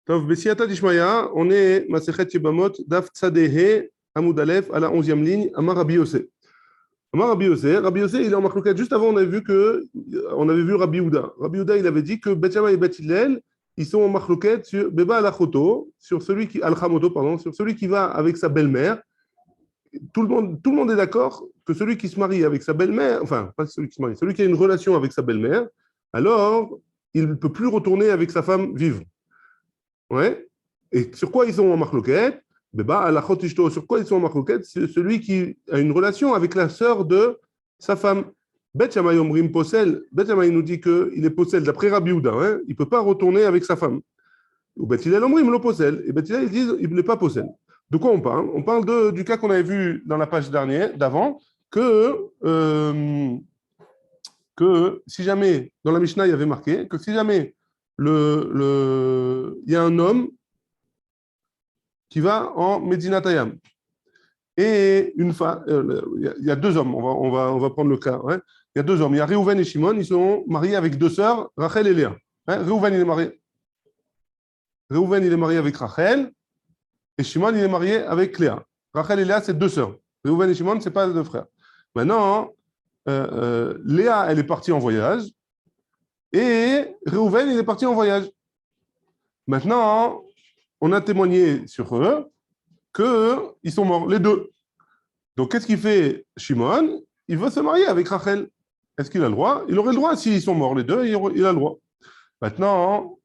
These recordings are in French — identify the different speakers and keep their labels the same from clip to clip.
Speaker 1: Tov, Bessiata Dishmaya, on est Masechet Yebamot, Daf Tzadehe, Amoud Aleph, à la 11e ligne, Amar Rabbi Yossé. Amar Rabbi Yossé, il est en marloquette. Juste avant, on avait vu Rabbi Houda. Rabbi Houda, il avait dit que Bet Shammai et Bet Hillel, ils sont en marloquette sur Beba Alachoto, sur celui qui, Al-Chamoto, pardon, sur celui qui va avec sa belle-mère. Tout le monde est d'accord que celui qui se marie avec sa belle-mère, enfin, pas celui qui se marie, celui qui a une relation avec sa belle-mère, alors, il ne peut plus retourner avec sa femme vivre. Ouais. Et sur quoi ils sont en marloquette? Sur quoi ils sont en marloquette? C'est celui qui a une relation avec la sœur de sa femme. Bet Shammai Omrim Posel. Bet Shammai nous dit qu'il est Posel d'après Rabbi Houda. Hein, il ne peut pas retourner avec sa femme. Ou Bet Hillel Omrim lo Posel. Et Bet Hillel, ils disent qu'il n'est pas Posel. De quoi on parle? On parle du cas qu'on avait vu dans la page d'avant, que si jamais, dans la Mishnah, il y avait marqué que si jamais il y a un homme qui va en Medinatayam et une femme, il y a deux hommes, on va prendre le cas. Hein. Il y a deux hommes, il y a Réhouven et Shimon, ils sont mariés avec deux sœurs, Rachel et Léa. Hein. Réhouven, il est marié avec Rachel et Shimon, il est marié avec Léa. Rachel et Léa, c'est deux sœurs. Réhouven et Shimon, ce n'est pas deux frères. Maintenant, Léa, elle est partie en voyage et Réhouven, il est parti en voyage. Maintenant, on a témoigné sur eux qu'ils sont morts, les deux. Donc, qu'est-ce qu'il fait Shimon? Il veut se marier avec Rachel. Est-ce qu'il a le droit? Il aurait le droit, s'ils sont morts les deux, il a le droit. Maintenant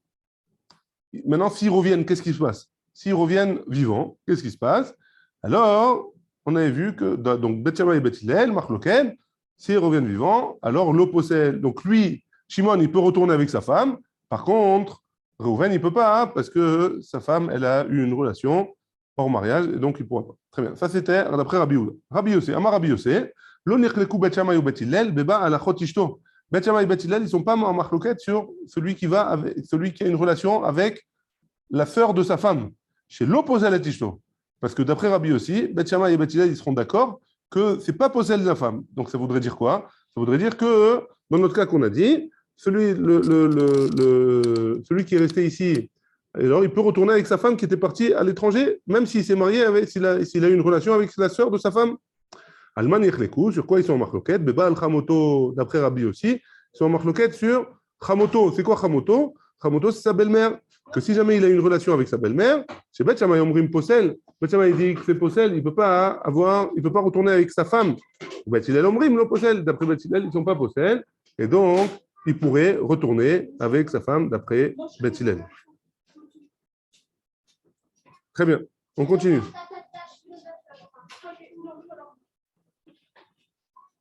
Speaker 1: s'ils reviennent, qu'est-ce qui se passe? S'ils reviennent vivants, qu'est-ce qui se passe? Alors, on avait vu que, donc, Bet Shammai et Bet Hillel, Marloken, s'ils reviennent vivants, alors l'opposé, donc lui, Shimon, il peut retourner avec sa femme. Par contre, Réhouven, il ne peut pas, parce que sa femme, elle a eu une relation hors mariage, et donc il ne pourra pas. Très bien. Ça, c'était d'après Rabbi Houda. Rabbi Yossé, Amar Rabbi Yossé, lo nechleku Bet Shammai ou Bet Hillel, beba alachot ishto. Bet Shammai et Bet Hillel, ils ne sont pas en marloquette sur celui qui a une relation avec la sœur de sa femme. Chez l'opposé à la tishto. Parce que d'après Rabbi aussi, Bet Shammai et Bet Hillel, ils seront d'accord que ce n'est pas possède de la femme. Donc ça voudrait dire quoi? Ça voudrait dire que, dans notre cas qu'on a dit, celui qui est resté ici, alors il peut retourner avec sa femme qui était partie à l'étranger, même s'il s'est marié, s'il a eu une relation avec la sœur de sa femme. Alman Yechleku, sur quoi ils sont en marloquette? Beba al-Chamoto, d'après Rabbi aussi, ils sont en marloquette sur Chamoto. C'est quoi Chamoto? Chamoto, c'est sa belle-mère. Que si jamais il a une relation avec sa belle-mère, c'est Bet Shammai Omrim Posel. Bet Shammai dit que c'est Posel, il ne peut pas retourner avec sa femme. Bet Hillel Omrim lo Posel. D'après Bet Hillel, ils ne sont pas Posel. Et donc, il pourrait retourner avec sa femme d'après Bet Hillel. Très bien. On continue.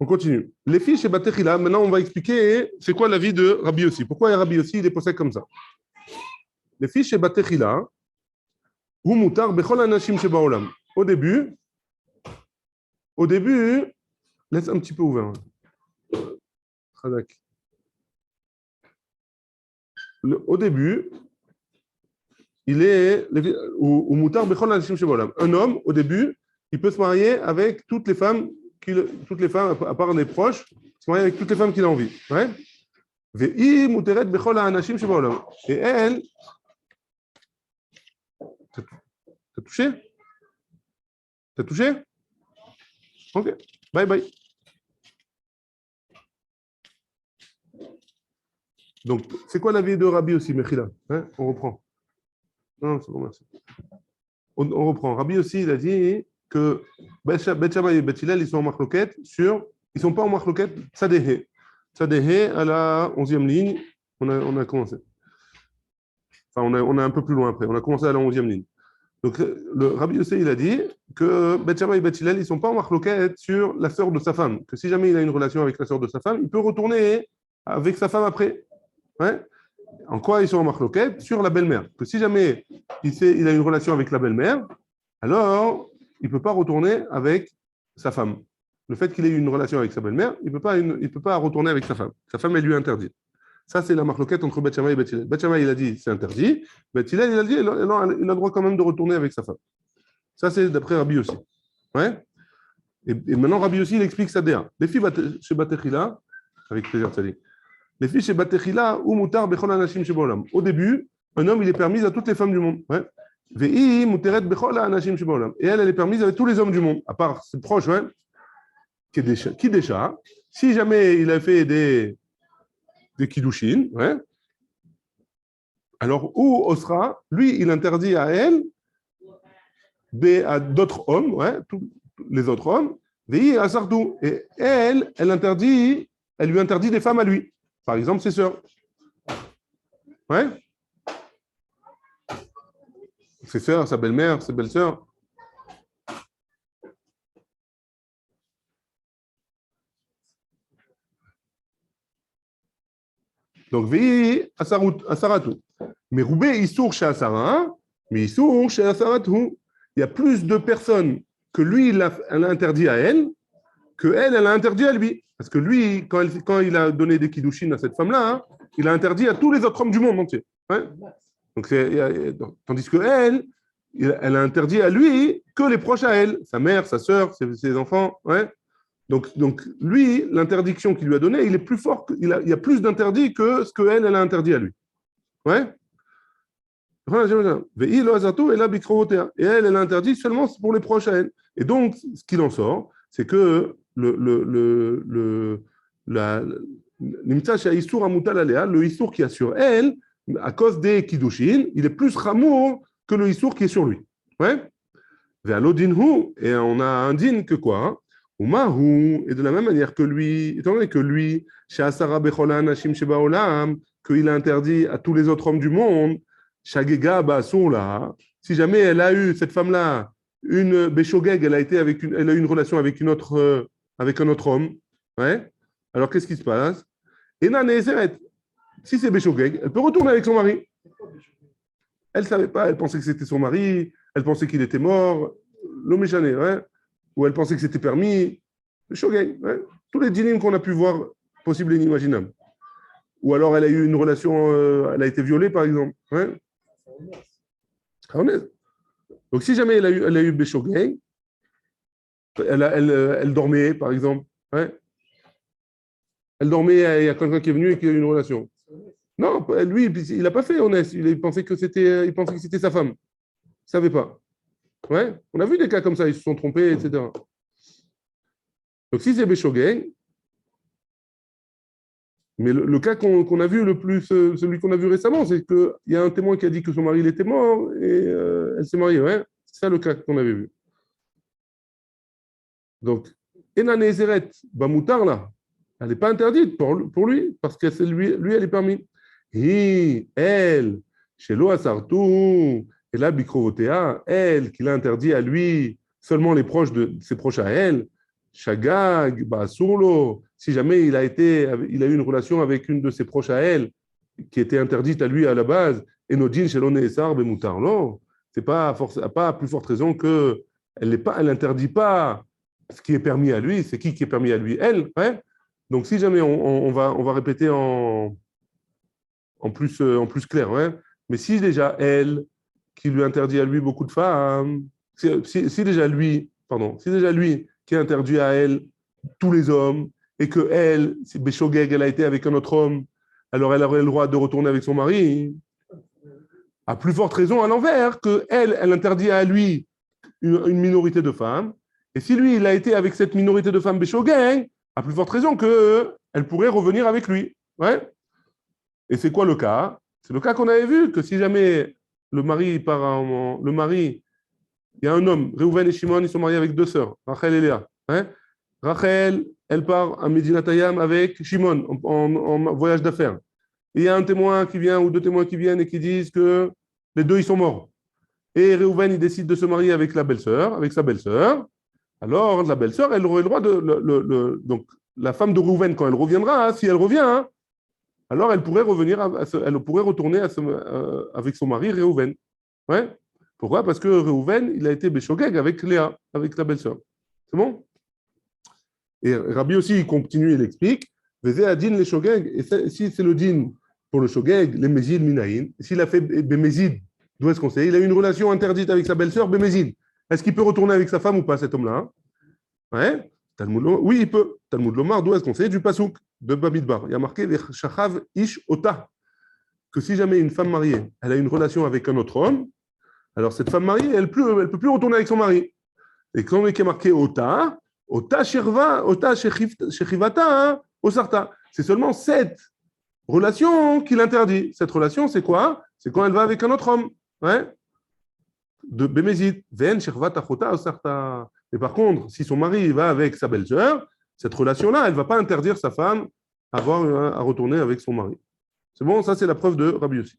Speaker 1: On continue. Les filles chez Batechila, maintenant on va expliquer c'est quoi l'avis de Rabbi Yossi. Pourquoi Rabbi Yossi il est posé comme ça? Les filles chez Batechila, ou mutar bechol anashim shebaolam. Au début, laisse un petit peu ouvert. Au début, il est ou mutar bechol anashim shebaolam. Un homme, au début, il peut se marier avec toutes les femmes, à part les proches, se marier avec toutes les femmes qu'il a envie. Ouais? Et elle, t'as touché? T'as touché? Ok, bye bye. Donc, c'est quoi l'avis de Rabbi aussi, Mechila? Hein? On reprend. Non, c'est bon, merci. On reprend. Rabbi aussi, il a dit que Bet Shammai et Bet Hillel, ils sont en marloquette ils ne sont pas en marloquette Tzadehe. Tzadehe, à la 11e ligne, on a commencé. Enfin, on est un peu plus loin après. On a commencé à la 11e ligne. Donc, le Rabbi Yossé, il a dit que Bet Shammai et Bet Hillel, ils ne sont pas en marloquette sur la sœur de sa femme. Que si jamais il a une relation avec la sœur de sa femme, il peut retourner avec sa femme après. Ouais? En quoi ils sont en marloquette? Sur la belle-mère. Que si jamais il a une relation avec la belle-mère, alors il ne peut pas retourner avec sa femme. Le fait qu'il ait eu une relation avec sa belle-mère, il ne peut pas retourner avec sa femme. Sa femme, elle lui interdit. Ça, c'est la marloquette entre Bet Shammai et Bet Hillel. Bet Shammai, il a dit c'est interdit. Bet Hillel, il a dit non, il a le droit quand même de retourner avec sa femme. Ça, c'est d'après Rabbi aussi. Ouais? Et maintenant, Rabbi aussi, il explique ça déjà. Les filles chez Batechila, avec plaisir, ça dit. Les filles chez Batechila, ou mutar bechol anashim shebolam. Au début, un homme, il est permis à toutes les femmes du monde. Ouais. Et elle est permise avec tous les hommes du monde, à part ses proches, ouais. Qui déjà, si jamais il a fait des kiddushin, ouais, alors où Osra, lui, il interdit à elle, à d'autres hommes, ouais, tous les autres hommes, et elle, elle lui interdit des femmes à lui. Par exemple, ses sœurs. Ouais. Ses sœurs, sa belle-mère, ses belles-sœurs. Donc, Veillez à Saratou. Mais Roubé, il sourd chez Asara, mais il sourd chez Asaratou. Il y a plus de personnes que lui, elle a interdit à elle, que elle a interdit à lui. Parce que lui, quand il a donné des kiddushin à cette femme-là, hein, il a interdit à tous les autres hommes du monde entier. Ouais. Donc, tandis que elle a interdit à lui que les proches à elle, sa mère, sa sœur, ses enfants. Ouais. Donc, lui, l'interdiction qu'il lui a donnée, il est plus fort, il y a plus d'interdits que ce qu'elle, elle a interdit à lui. Ouais. Et elle a interdit seulement pour les proches à elle. Et donc, ce qu'il en sort, c'est que le issour qui a sur elle, à cause des kiddushin, il est plus ramour que le issour qui est sur lui. Ouais. Et on a un din que quoi? Et de la même manière que lui, étant donné que lui, qu'il a interdit à tous les autres hommes du monde, si jamais elle a eu, cette femme-là, une Beshogeg, elle a eu une relation avec avec un autre homme, ouais. Alors qu'est-ce qui se passe? Si c'est Beshogeg, elle peut retourner avec son mari. Elle ne savait pas, elle pensait que c'était son mari, elle pensait qu'il était mort, l'homme est chané, ouais. Ou elle pensait que c'était permis, Beshogeg, ouais. Tous les dîners qu'on a pu voir, possibles et inimaginables. Ou alors elle a eu une relation, elle a été violée par exemple, ouais. Donc, si jamais elle a eu Beshogeg, elle dormait, par exemple. Ouais. Elle dormait, il y a quelqu'un qui est venu et qui a eu une relation. Non, lui, il n'a pas fait honnête. Il pensait que c'était sa femme. Il ne savait pas. Ouais. On a vu des cas comme ça, ils se sont trompés, etc. Donc, si c'est Beshogeg, mais le cas qu'on a vu le plus, celui qu'on a vu récemment, c'est qu'il y a un témoin qui a dit que son mari il était mort et elle s'est mariée. Ouais. C'est ça le cas qu'on avait vu. Donc, Ena Nezeret, Bamoutar, là, elle n'est pas interdite pour lui, parce que lui, elle est permis. Et elle, chez Loa Sartou, et là, Bikrovotea, elle, qui l'a interdit à lui, seulement les proches de ses proches à elle, Shagag, Surlo, si jamais il a eu une relation avec une de ses proches à elle, qui était interdite à lui à la base, et Nodin, chez Lonesar, Bemoutar, non, c'est pas à plus forte raison que elle n'interdit pas ce qui est permis à lui. C'est qui est permis à lui? Elle, ouais. Donc, si jamais on va répéter en plus clair, ouais. Mais si déjà elle, qui lui interdit à lui beaucoup de femmes, si déjà lui qui interdit à elle tous les hommes, et que elle, si Beshogeg, elle a été avec un autre homme, alors elle aurait le droit de retourner avec son mari. À plus forte raison à l'envers, que elle interdit à lui une minorité de femmes. Et si lui, il a été avec cette minorité de femmes Beshogeg, à plus forte raison qu'elle pourrait revenir avec lui. Ouais. Et c'est quoi le cas? C'est le cas qu'on avait vu, que si jamais le mari, il y a un homme, Reuven et Shimon, ils sont mariés avec deux sœurs, Rachel et Léa. Hein. Rachel, elle part à Medinatayam avec Shimon en voyage d'affaires. Et il y a un témoin qui vient ou deux témoins qui viennent et qui disent que les deux, ils sont morts. Et Reuven, il décide de se marier avec sa belle-sœur. Alors, la belle-sœur, elle aurait le droit donc, la femme de Reuven, quand elle reviendra, si elle revient, hein, alors elle pourrait elle pourrait retourner avec son mari Reuven. Ouais. Pourquoi? Parce que Reuven, il a été Beshogeg avec Léa, avec la belle-sœur. C'est bon? Et Rabbi aussi, il continue, il explique. Vezé adin les Shogeg. Et si c'est le din pour le Shogeg, les Mézid Minaïn, s'il a fait Bémézid, d'où est-ce qu'on sait? Il a eu une relation interdite avec sa belle-sœur, Bémézid. Est-ce qu'il peut retourner avec sa femme ou pas, cet homme-là? Ouais. Oui, il peut. Talmud Lomar, d'où est-ce qu'on sait? Du Pasouk de Bamidbar. Il y a marqué Shachav Ish Ota. que si jamais une femme mariée, elle a une relation avec un autre homme, alors cette femme mariée, elle ne peut plus retourner avec son mari. Et quand on est marqué Ota Shirva, Ota Shechivata, Osarta, c'est seulement cette relation qui l'interdit. Cette relation, c'est quoi? C'est quand elle va avec un autre homme. Ouais? De Bémézit, Ven Shechivata Chota Osarta. Et par contre, si son mari va avec sa belle-sœur, cette relation-là, elle ne va pas interdire sa femme à retourner avec son mari. C'est bon, ça c'est la preuve de Rabbi Yossi.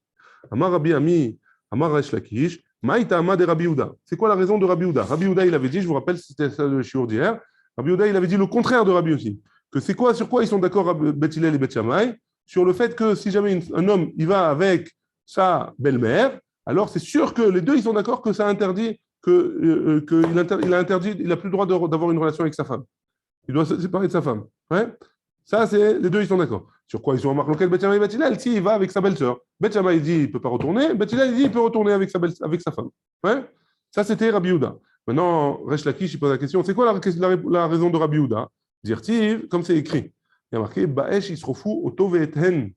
Speaker 1: Amar Rabbi Ami, Amar Resh Lakish, Maïta Ama de Rabbi Yehuda. C'est quoi la raison de Rabbi Yehuda? Rabbi Yehuda, il avait dit, je vous rappelle, c'était ça le shiur d'hier, Rabbi Yehuda, il avait dit le contraire de Rabbi Yossi. Que c'est quoi, sur quoi ils sont d'accord, Beth Hillel et Beth Shammai? Sur le fait que si jamais un homme, il va avec sa belle-mère, alors c'est sûr que les deux, ils sont d'accord que ça interdit, il a interdit, il n'a plus le droit d'avoir une relation avec sa femme. Il doit se séparer de sa femme. Ouais? Ça, c'est les deux, ils sont d'accord. Sur quoi ils sont en marque Beth Shammai et Beth Hillel? Si, il va avec sa belle-sœur. Beth Shammai, il dit, il ne peut pas retourner. Beth Hillel, il dit, il peut retourner avec sa femme. Ouais? Ça, c'était Rabbi Yehuda. Maintenant, Resh Lakish, il pose la question, c'est quoi la raison de Rabbi Yehuda? Dire-t-il, comme c'est écrit, il y a marqué, Ba'esh Yisrofu Oto ve'eten.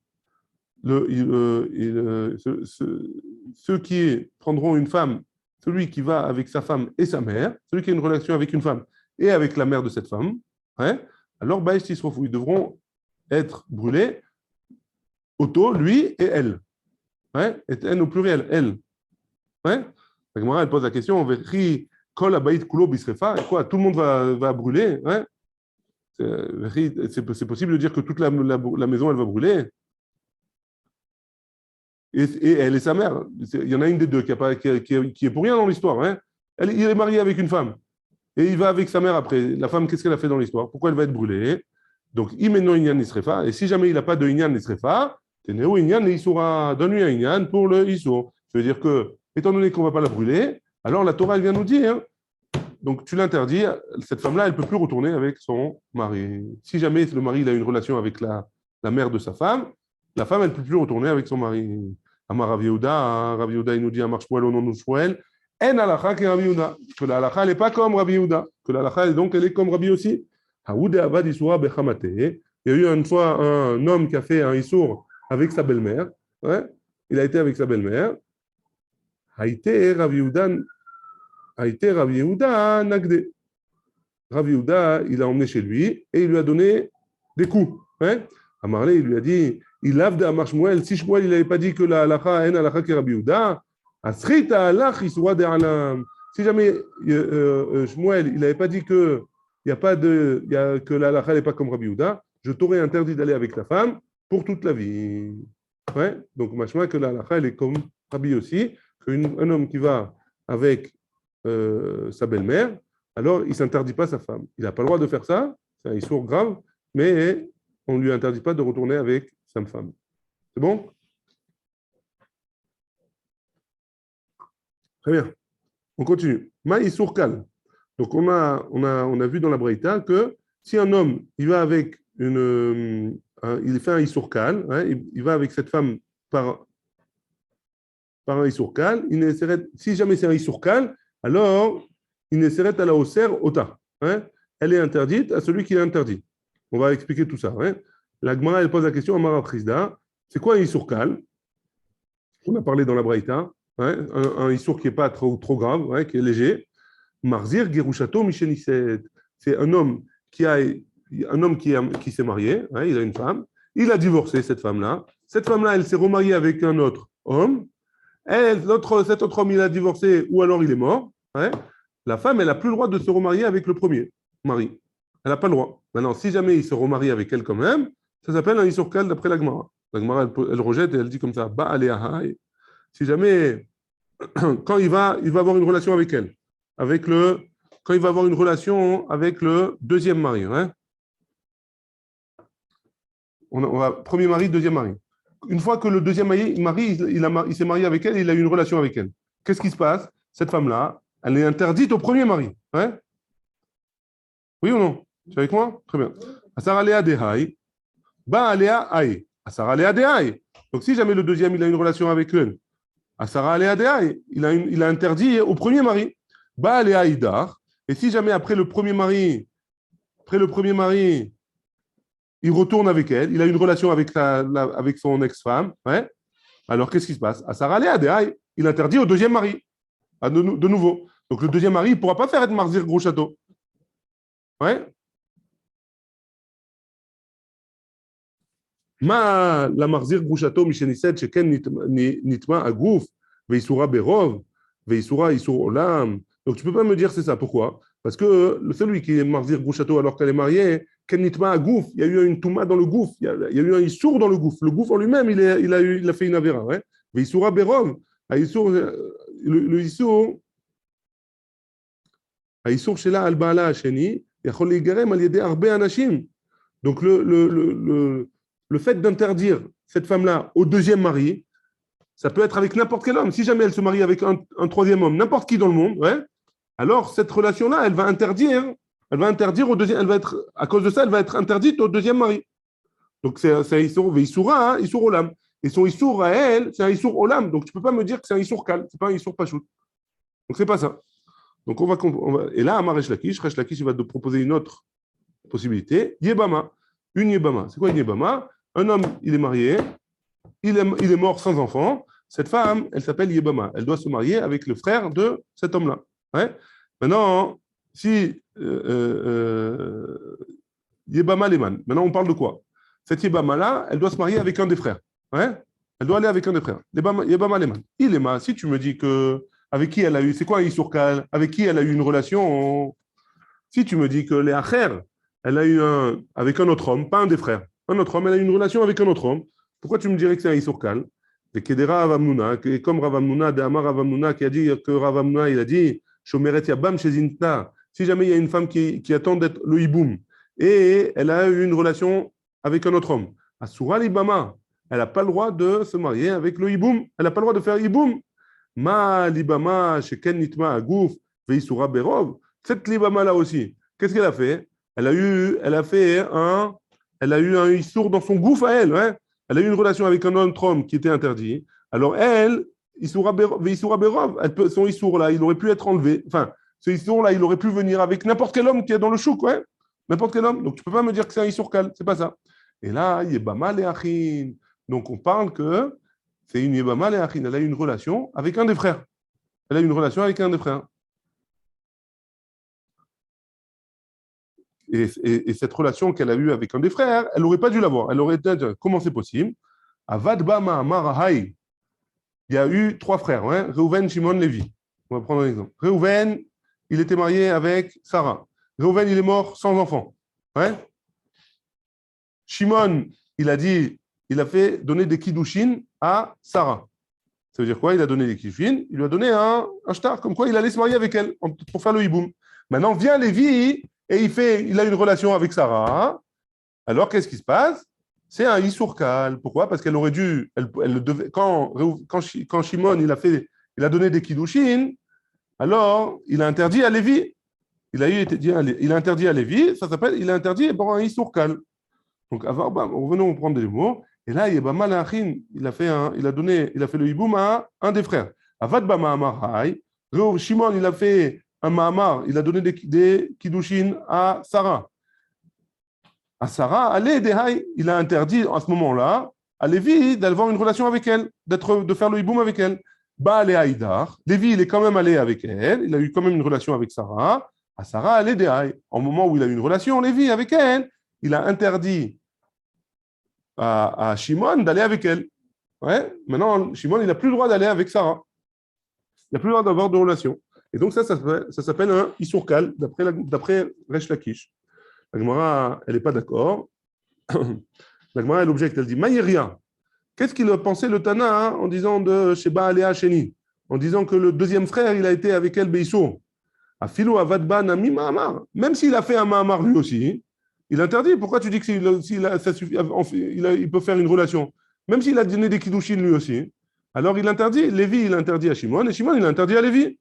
Speaker 1: Ceux qui prendront une femme, celui qui va avec sa femme et sa mère, celui qui a une relation avec une femme et avec la mère de cette femme, ouais, alors Ba'esh Yisrofu, ils devront être brûlés, Oto, lui et elle. Ouais, et elle au pluriel, elle. Ouais. La Gemara, elle pose la question, Kol Abayit Kulo Bisrefa, et quoi, tout le monde va brûler, ouais. C'est possible de dire que toute la maison, elle va brûler. Et elle et sa mère. Il y en a une des deux qui est pour rien dans l'histoire. Hein. Il est marié avec une femme. Et il va avec sa mère après. La femme, qu'est-ce qu'elle a fait dans l'histoire? Pourquoi elle va être brûlée? Donc, imeno inyan nisrefa. Et si jamais il n'a pas de inyan nisrefa, teneo inyan isura. Donne-lui un inyan pour le isur. Ça veut dire que, étant donné qu'on ne va pas la brûler, alors la Torah, elle vient nous dire, donc tu l'interdis, cette femme-là, elle ne peut plus retourner avec son mari. Si jamais le mari il a une relation avec la mère de sa femme, la femme, elle ne peut plus retourner avec son mari. Amar Rav Yehuda, il nous dit, Amar Shmuel au nom de Shmuel, En halacha que Rabbi Yehuda, que la halacha, elle n'est pas comme Rabbi Yehuda, que la halacha, donc, elle est comme Rabbi aussi. Haoud avad isura bechamate. Il y a eu une fois un homme qui a fait un issour avec sa belle-mère. Ouais, il a été avec sa belle-mère. Haïté Rabbi Yehuda nagde. Rabbi Yehuda, il l'a emmené chez lui et il lui a donné des coups. Ouais. Amarlé, il lui a dit, il lave de Amar Shmuel. Si Shmuel, il n'avait pas dit que la halacha, en halacha que Rabbi Yehuda, asrita halach isura de alam. Si jamais Shmuel, il n'avait pas dit que que la halacha n'est pas comme Rabbi Yehuda, je t'aurais interdit d'aller avec ta femme pour toute la vie. Ouais. Donc, machma que la halacha, elle est comme Rabbi aussi, qu'un homme qui va avec sa belle-mère, alors il ne s'interdit pas sa femme. Il n'a pas le droit de faire ça, c'est un issour grave, mais on ne lui interdit pas de retourner avec sa femme. C'est bon? Très bien. On continue. Ma issour kal. Donc on a vu dans la Braïta que si un homme, il va avec il fait un issour kal, hein, il va avec cette femme par un issour kal, si jamais c'est un issour kal, alors il ne serait à la osser ota. Hein, elle est interdite à celui qui est interdit. On va expliquer tout ça. Hein. La Gemara, elle pose la question à Mara Prisda, c'est quoi un issour kal? On a parlé dans la Braïta, hein, un issour qui n'est pas trop grave, hein, qui est léger. Marzir Gerushato Micheniset. C'est un homme qui s'est marié, hein, il a une femme, il a divorcé cette femme-là. Cette femme-là, elle s'est remariée avec un autre homme. Cet autre homme, il a divorcé ou alors il est mort. Hein. La femme, elle n'a plus le droit de se remarier avec le premier mari. Elle n'a pas le droit. Maintenant, si jamais il se remarie avec elle quand même, ça s'appelle un issour kal d'après la Gemara. La Gemara, elle rejette et elle dit comme ça, ba aléahai. Si jamais, quand il va avoir une relation avec elle, quand il va avoir une relation avec le deuxième mari, hein, on va premier mari, deuxième mari. Une fois que le deuxième mari, il s'est marié avec elle, il a eu une relation avec elle. Qu'est-ce qui se passe? Cette femme-là, elle est interdite au premier mari. Hein? Oui ou non? Tu es avec moi? Très bien. Asar alea dehai, ba alea aïe. Asar alea dehai. Donc si jamais le deuxième, il a une relation avec elle, Asar alea dehai, il a interdit au premier mari. Ba alea idar. Et si jamais après le premier mari, il retourne avec elle, il a une relation avec son ex-femme, ouais, Alors, qu'est-ce qui se passe? À Sarah Léa, il interdit au deuxième mari, de nouveau. Donc, le deuxième mari, il ne pourra pas faire être Marzir gros château. Ouais. Ma la Marzir gros château, Michelisset, Sheken Nitma Agouf, Veisura Berov, Veisura Isur Olam. Donc, tu ne peux pas me dire c'est ça. Pourquoi? Parce que celui qui est Marzir gros château alors qu'elle est mariée, Ken Nitma Agouf, il y a eu une Touma dans le gouffre, il y a eu un Issour dans le gouffre. Le gouffre en lui-même, il a fait une avéra. Ouais? Veisura Berov, le Issour, האיסור שלה על בעלה השני יכול להיגרם על ידי הרבה אנשים. Donc le fait d'interdire cette femme-là au deuxième mari, ça peut être avec n'importe quel homme. Si jamais elle se marie avec un troisième homme, n'importe qui dans le monde, ouais, alors cette relation-là, elle va interdire au deuxième, elle va être, à cause de ça, elle va être interdite au deuxième mari. Donc c'est Issoura, Issour Olam. Et son Issour à elle, c'est un Issour Olam. Donc tu ne peux pas me dire que c'est un Issour Kal, c'est pas un Issour Pachout. Donc c'est pas ça. Donc et là, Amar Resh Lakish il va te proposer une autre possibilité. Yebama, une Yebama. C'est quoi une Yebama? Un homme, il est marié, il est mort sans enfant. Cette femme, elle s'appelle Yebama. Elle doit se marier avec le frère de cet homme-là. Ouais. Maintenant, si Yebama Leman, maintenant on parle de quoi? Cette Yebama-là, elle doit se marier avec un des frères. Ouais. Elle doit aller avec un des frères. Yebama Leman. Ilema, si tu me dis que avec qui elle a eu, c'est quoi un Isurkal? Avec qui elle a eu une relation? Si tu me dis que les Acher, elle a eu avec un autre homme, pas un des frères, un autre homme, elle a eu une relation avec un autre homme, pourquoi tu me dirais que c'est un Isurkal? Et Kedera Ravamnuna, comme Ravamnuna, de Amar Ravamnuna, qui a dit que Ravamnuna, il a dit, Shomeret Yabam Shezinta, si jamais il y a une femme qui attend d'être le Hiboum, et elle a eu une relation avec un autre homme, Asura Libama, elle n'a pas le droit de se marier avec le Hiboum, elle n'a pas le droit de faire Hiboum. Ma libama sheken nitma agouf veisura berov. Cette libama là aussi, qu'est-ce qu'elle a fait? Elle a eu un issour dans son gouffre à elle. Ouais. Elle a eu une relation avec un autre homme qui était interdit. Alors elle, veisura berov, son issour là, il aurait pu être enlevé. Enfin, ce issour là, il aurait pu venir avec n'importe quel homme qui est dans le chouk, ouais. N'importe quel homme. Donc tu peux pas me dire que c'est un issour kal, c'est pas ça. Et là, yebama leachin. Donc on parle que c'est une Yebama Léachin. Elle a eu une relation avec un des frères. Elle a eu une relation avec un des frères. Et cette relation qu'elle a eue avec un des frères, elle n'aurait pas dû l'avoir. Elle aurait dit, comment c'est possible? À Vadbama Marahai, il y a eu trois frères, hein? Reuven, Shimon, Lévi. On va prendre un exemple. Reuven, il était marié avec Sarah. Reuven, il est mort sans enfant. Ouais? Shimon, il a fait donner des kiddushin à Sarah. Ça veut dire quoi? Il a donné des kiddushin, il lui a donné un shtar, comme quoi il allait se marier avec elle pour faire le hiboum. Maintenant vient Lévi et il a une relation avec Sarah. Alors qu'est-ce qui se passe? C'est un Issourkal. Pourquoi? Parce qu'elle aurait dû, elle devait, quand Shimon il a donné des kiddushin, alors il a interdit à Lévi. Il a interdit à Lévi, ça s'appelle, il a interdit pour un Issourkal. Donc, revenons prendre des mots. Et là, Yebama Leachin, il a fait le hiboum à un des frères. Avad Bama Amarai. Shimon, il a fait un Mahamar, il a donné des kiddushin à Sarah. À Sarah, allez, il a interdit à ce moment-là à Lévi d'avoir une relation avec elle, de faire le hiboum avec elle. Baale Haïdar. Lévi, il est quand même allé avec elle, il a eu quand même une relation avec Sarah. À Sarah, allez, Dehaï. Au moment où il a eu une relation, Lévi, avec elle, il a interdit à Shimon d'aller avec elle. Ouais. Maintenant, Shimon, il n'a plus le droit d'aller avec Sarah. Il n'a plus le droit d'avoir de relation. Et donc, ça s'appelle un Issourkal, d'après Resh Lakish. La Gemara, elle n'est pas d'accord. La Gemara, elle objecte, elle dit Maïria. Qu'est-ce qu'il a pensé le Tana en disant de Sheba Alea Sheni, en disant que le deuxième frère, il a été avec elle Beissour. Afilo Avadba Nami Mahamar. Même s'il a fait un Mahamar lui aussi, il interdit. Pourquoi tu dis que il peut faire une relation? Même s'il a donné des kiddushin lui aussi. Alors il interdit. Lévi, il interdit à Shimon, et Shimon, il interdit à Lévi.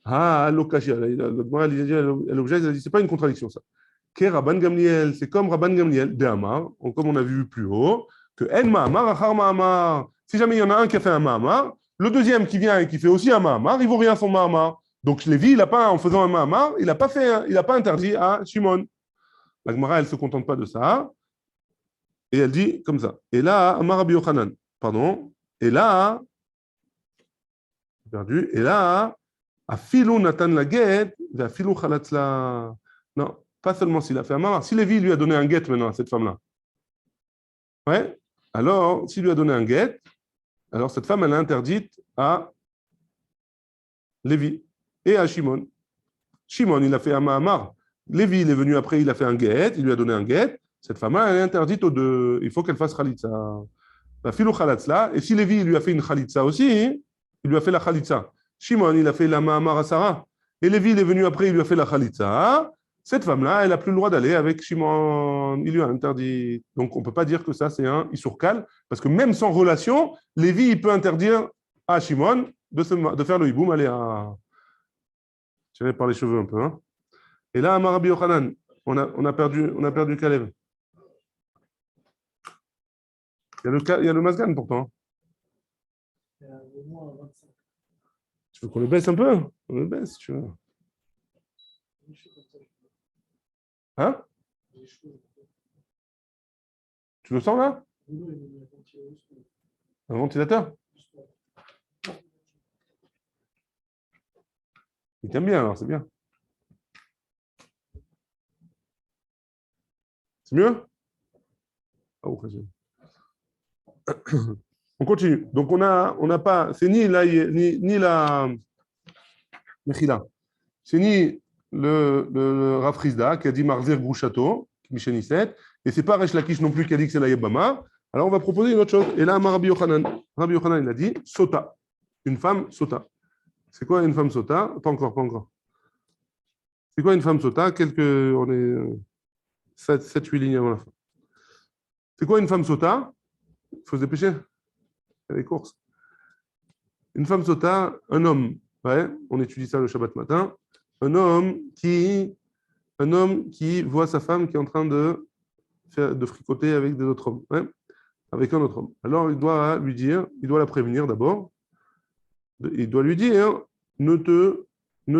Speaker 1: Ah, l'Okashi, elle a dit, c'est pas une contradiction ça. Rabban Gamliel, c'est comme Rabban Gamliel, de Amar, comme on a vu plus haut, que En Mahamar, Achar Mahamar. Si jamais il y en a un qui a fait un Mahamar, le deuxième qui vient et qui fait aussi un Mahamar, il vaut rien son Mahamar. Donc Lévi, il n'a pas, en faisant un Mahamar, il n'a pas interdit à Shimon. La Gemara, elle ne se contente pas de ça. Et elle dit comme ça. Et là, Amar Rabbi Yochanan, pardon, Et là, perdu, et là, Afilou Nathan la guette, Afilou Khalatzla. Non, pas seulement s'il a fait un mamar. Si Lévi lui a donné un guet maintenant à cette femme-là, ouais, alors, s'il lui a donné un guet, alors cette femme, elle est interdite à Lévi et à Shimon. Shimon, il a fait un mamar. Lévi, il est venu après, il a fait un guet, il lui a donné un guet. Cette femme-là, elle est interdite aux deux. Il faut qu'elle fasse Khalitsa. La filou Khalatzla. Et si Lévi, il lui a fait une Khalitsa aussi, il lui a fait la Khalitsa. Shimon, il a fait la mamar à Sarah. Et Lévi, il est venu après, il lui a fait la Khalitsa. Cette femme-là, elle n'a plus le droit d'aller avec Shimon. Il lui a interdit. Donc, on ne peut pas dire que ça, c'est un Issourkal, parce que même sans relation, Lévi, il peut interdire à Shimon de faire le hiboum, aller à. Tiré par les cheveux un peu. Hein. Et là, à Rabbi Yochanan, on a perdu Caleb. Il y a le Mazgan pourtant. Tu veux qu'on le baisse un peu? On le baisse, si tu veux. Hein? Tu le sens là? Un ventilateur? Il t'aime bien alors, c'est bien. C'est mieux? Oh, on continue. Donc on n'a pas, c'est ni la Mechila, c'est ni le Rav Frisda qui a dit Marzir Grouchato, Michenisset, et c'est pas Resh Lakish non plus qui a dit que c'est la Yebama. Alors on va proposer une autre chose. Et là, Rabbi Yochanan, il a dit Sota, une femme Sota. C'est quoi une femme Sota? Pas encore. C'est quoi une femme Sota? On est 7-8 lignes avant la fin. C'est quoi une femme Sota? Il faut se dépêcher. Il y a les courses. Une femme Sota, un homme, ouais, on étudie ça le Shabbat matin, un homme qui voit sa femme qui est en train de fricoter avec des autres hommes, ouais, avec un autre homme. Alors il doit lui dire, il doit la prévenir d'abord, il doit lui dire, ne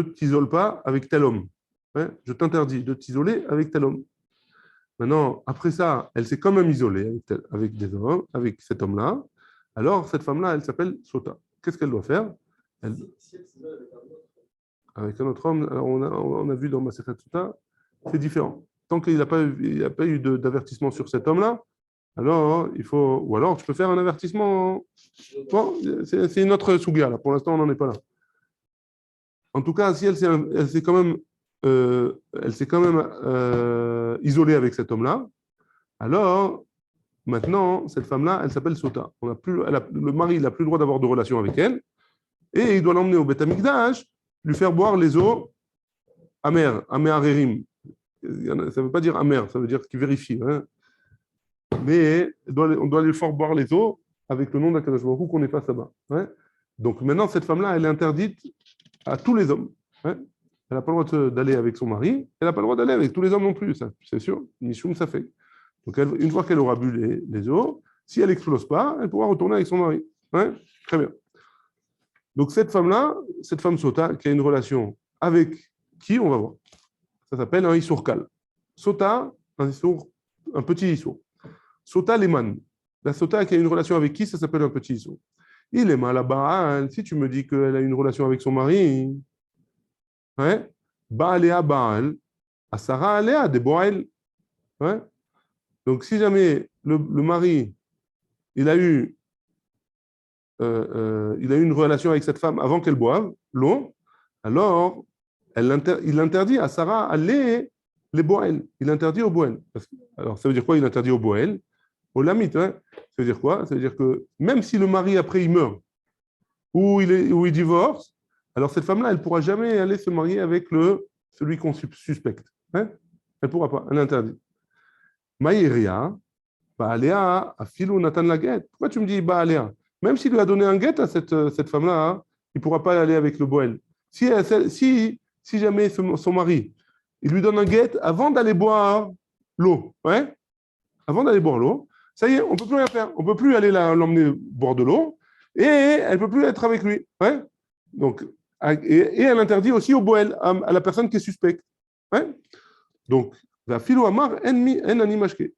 Speaker 1: t'isole pas avec tel homme. Ouais, je t'interdis de t'isoler avec tel homme. Maintenant, après ça, elle s'est quand même isolée avec des hommes, avec cet homme-là. Alors, cette femme-là, elle s'appelle Sota. Qu'est-ce qu'elle doit faire? Avec un autre homme, alors on a vu dans Masechet Sota, c'est différent. Tant qu'il n'y a pas eu d'avertissement sur cet homme-là, alors il faut. Ou alors, tu peux faire un avertissement. Bon, c'est une autre souga, là. Pour l'instant, on n'en est pas là. En tout cas, si elle s'est quand même isolée avec cet homme-là, alors maintenant, cette femme-là, elle s'appelle Sota. Le mari n'a plus le droit d'avoir de relation avec elle, et il doit l'emmener au Beth Amikdash, lui faire boire les eaux amères, améarérim. Ça ne veut pas dire amer, ça veut dire qu'il vérifie. Hein. Mais on doit lui faire boire les eaux avec le nom d'Akadosh Baruch Hu qu'on est face là-bas. Hein. Donc maintenant, cette femme-là, elle est interdite à tous les hommes. Hein. Elle n'a pas le droit d'aller avec son mari, elle n'a pas le droit d'aller avec tous les hommes non plus, ça, c'est sûr. Mishum, ça fait. Donc une fois qu'elle aura bu les eaux, si elle n'explose pas, elle pourra retourner avec son mari. Ouais, très bien. Donc cette femme-là, cette femme Sota, qui a une relation avec qui, on va voir. Ça s'appelle un Issourkal. Sota, un petit Issour. Sota Leman. La Sota qui a une relation avec qui, ça s'appelle un petit Issour. Il est mal à Baal. Si tu me dis qu'elle a une relation avec son mari, ouais, Baaléa Baal, Asara Aléa de Boael. Ouais. Donc, si jamais le mari, il a eu une relation avec cette femme avant qu'elle boive l'eau, alors il interdit à Sarah aller les boel. Il interdit au boel. Alors, ça veut dire quoi? Il interdit au boel, au lamite. Hein? Ça veut dire quoi? Ça veut dire que même si le mari après il meurt ou il divorce, alors cette femme-là, elle ne pourra jamais aller se marier avec celui qu'on suspecte. Hein? Elle ne pourra pas. Elle interdit. Maïria, Baaléa, Afilou Nathan la guette. Pourquoi tu me dis Baaléa? Même s'il lui a donné un guette à cette femme-là, hein, il ne pourra pas aller avec le boel. Si jamais son mari, il lui donne un guette avant d'aller boire l'eau, ouais, avant d'aller boire l'eau, ça y est, on ne peut plus rien faire. On ne peut plus aller l'emmener boire de l'eau et elle ne peut plus être avec lui. Ouais. Donc, et elle interdit aussi au boel, à la personne qui est suspecte. Ouais. Donc, et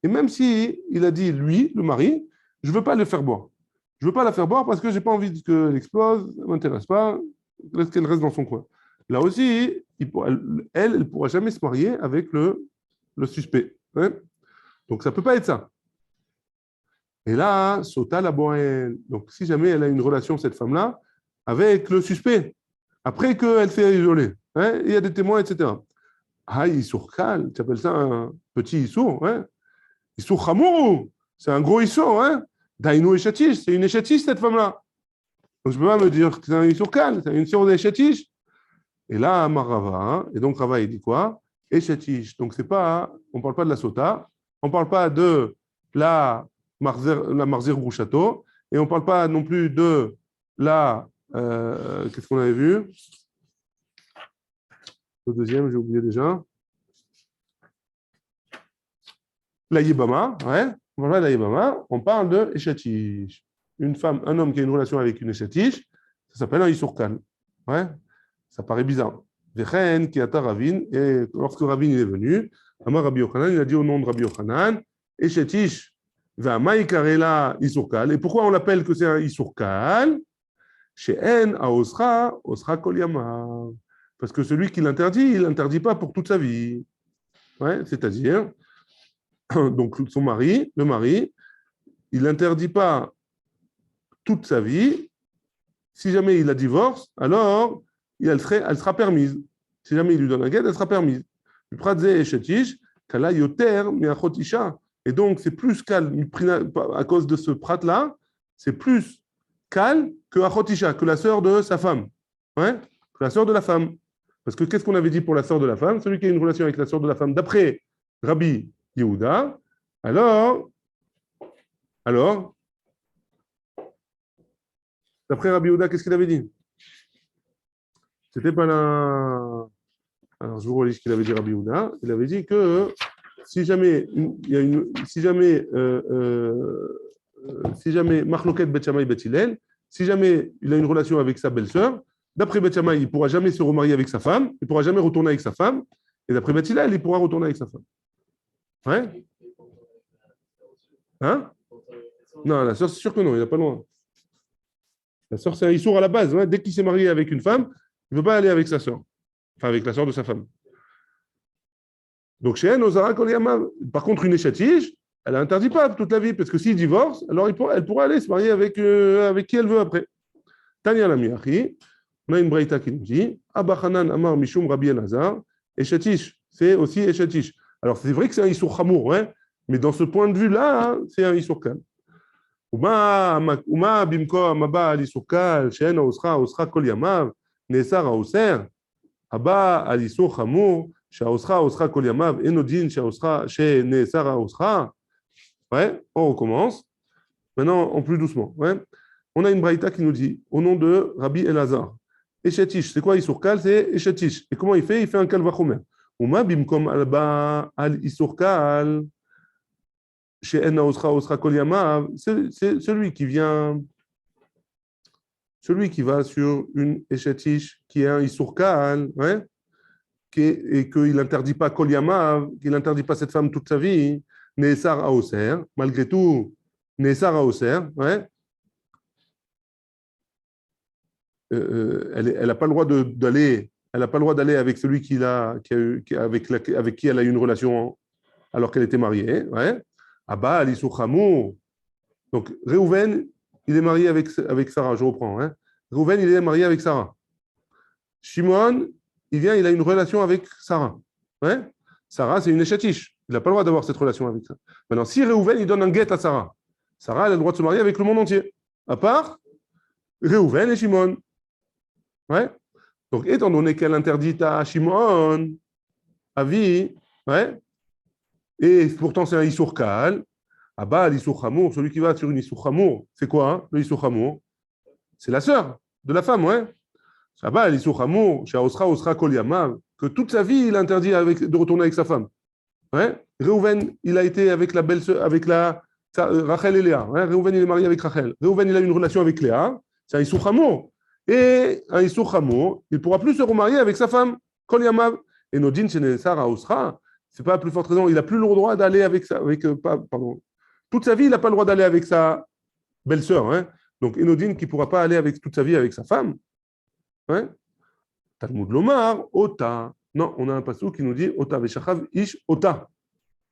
Speaker 1: même si il a dit, lui, le mari, je ne veux pas le faire boire. Je ne veux pas la faire boire parce que je n'ai pas envie qu'elle explose, ça ne m'intéresse pas, laisse qu'elle reste dans son coin. Là aussi, elle ne pourra jamais se marier avec le suspect. Hein. Donc, ça ne peut pas être ça. Et là, sauta la bohème. Donc, si jamais elle a une relation, cette femme-là, avec le suspect, après qu'elle s'est isolée, hein, il y a des témoins, etc. Ah, Issour Kal, tu appelles ça un petit Issour, hein? Issour Hamour, c'est un gros Issour, hein? Daïnou Echatish, c'est une Echatish, cette femme-là. Donc, je ne peux pas me dire que c'est un Issour Kal, c'est une Issour d'Echatish. Et là, Marava, hein, et donc Rava, il dit quoi? Echatish. Donc, c'est pas, on ne parle pas de la sota, on ne parle pas de la Marzir Grouchato, et on ne parle pas non plus de qu'est-ce qu'on avait vu? Le deuxième, j'ai oublié déjà. La Yébama, ouais. On parle pas de la Yébama, on parle de Echatish. Une femme, un homme qui a une relation avec une Echatish, ça s'appelle un Isurkan. Ouais. Ça paraît bizarre. Vechen qui ata Ravin, et lorsque Ravin est venu, Amar Rabbi Yochanan, il a dit au nom de Rabbi Yochanan, Echatish, Va'amai karela Isurkal. Et pourquoi on l'appelle que c'est un Isurkal? Chez En a Osra Kol Yamav. Parce que celui qui l'interdit, il l'interdit pas pour toute sa vie. Ouais, c'est-à-dire, donc son mari, le mari, il l'interdit pas toute sa vie. Si jamais il la divorce, alors elle sera permise. Si jamais il lui donne un guet, elle sera permise. Et donc, c'est plus calme, à cause de ce prat-là, c'est plus calme que Achotisha, que la sœur de sa femme. Ouais, que la sœur de la femme. Parce que qu'est-ce qu'on avait dit pour la sœur de la femme? Celui qui a une relation avec la sœur de la femme, d'après Rabbi Yehuda, alors, d'après Rabbi Yehuda, qu'est-ce qu'il avait dit? C'était pas la. Alors, je vous relis ce qu'il avait dit Rabbi Yehuda. Il avait dit que si jamais il y a si jamais Marloket Bet Shammai Bet Hillel, si jamais il a une relation avec sa belle-sœur, d'après Bet Shammai, il ne pourra jamais se remarier avec sa femme, il ne pourra jamais retourner avec sa femme, et d'après Bet Hillel, il pourra retourner avec sa femme. Ouais? Hein? Non, la sœur, c'est sûr que non, il n'a pas loin. La sœur, c'est un issour à la base. Hein? Dès qu'il s'est marié avec une femme, il ne veut pas aller avec sa sœur. Enfin, avec la sœur de sa femme. Donc, chez elle, par contre, une échatige, elle n'interdit pas toute la vie, parce que s'il divorce, alors elle pourra aller se marier avec qui elle veut après. Tania Lamiachi, on a une braïta qui nous dit Abachanan Amar Mishum Rabbi Elazar, Eshatish, c'est aussi Eshatish. Alors, c'est vrai que c'est un Issour Chamour, hein, mais dans ce point de vue-là, hein, c'est un Issour Kal. Uma Bimko Amaba Al-Issour Kal, She'en Osra Kol Yamav, Nesar Aoser, Abba Al-Issour Chamour, She'osra Osra Kol Yamav, Enodin She'nesar Aosra. Ouais, on recommence. Maintenant, en plus doucement. Ouais. On a une braïta qui nous dit, au nom de Rabbi Elazar, Eshetish, c'est quoi Issour Kal? C'est Eshetish. Et comment il fait? Il fait un Kal Vachomer. Uma bimkom alba al Issour Kal, chez Enna Osra Osra Kol Yamav, c'est celui qui vient, celui qui va sur une Eshetish qui est un Issour Kal, ouais, et qu'il n'interdit pas Kol Yamav, qu'il n'interdit pas cette femme toute sa vie, Nesar Aoser, malgré tout, Nesar Aoser, ouais. Elle n'a pas le droit d'aller, elle n'a pas le droit d'aller avec celui avec qui elle a eu une relation alors qu'elle était mariée. Ouais. Abba, Alisou Hamour. Donc, Réhouven, il est marié avec Sarah, je reprends. Hein. Réhouven, il est marié avec Sarah. Shimon, il a une relation avec Sarah. Ouais. Sarah, c'est une échatiche. Il n'a pas le droit d'avoir cette relation avec ça. Maintenant, si Réhouven, il donne un guet à Sarah, Sarah, elle a le droit de se marier avec le monde entier, à part Réhouven et Shimon. Ouais. Donc, étant donné qu'elle interdit à Shimon, à vie, ouais, et pourtant c'est un Issour Kal, ah bah, l'Issour Hamour, celui qui va sur une Issour Hamour, c'est quoi hein, le Issour Hamour? C'est la sœur de la femme, ouais. Ah bah, l'Issour Hamour, chez Osra Kol Yamav, que toute sa vie, il interdit de retourner avec sa femme. Ouais. Réhouven, il a été avec la belle-sœur, avec Rachel et Léa. Ouais. Réhouven, il est marié avec Rachel. Réhouven, il a une relation avec Léa, c'est un Issour Hamour. Et un Issour Hamour, il ne pourra plus se remarier avec sa femme, Kol Yamav. Et Nodin, chez Sarah Osra, c'est pas la plus forte raison, il n'a plus le droit d'aller avec pardon. Toute sa vie, il n'a pas le droit d'aller avec sa belle-sœur. Hein. Donc, Enodine qui ne pourra pas aller avec, toute sa vie avec sa femme. Ouais. Talmud Lomar, Ota. Non, on a un passage qui nous dit Ota Veshachav Ish Ota.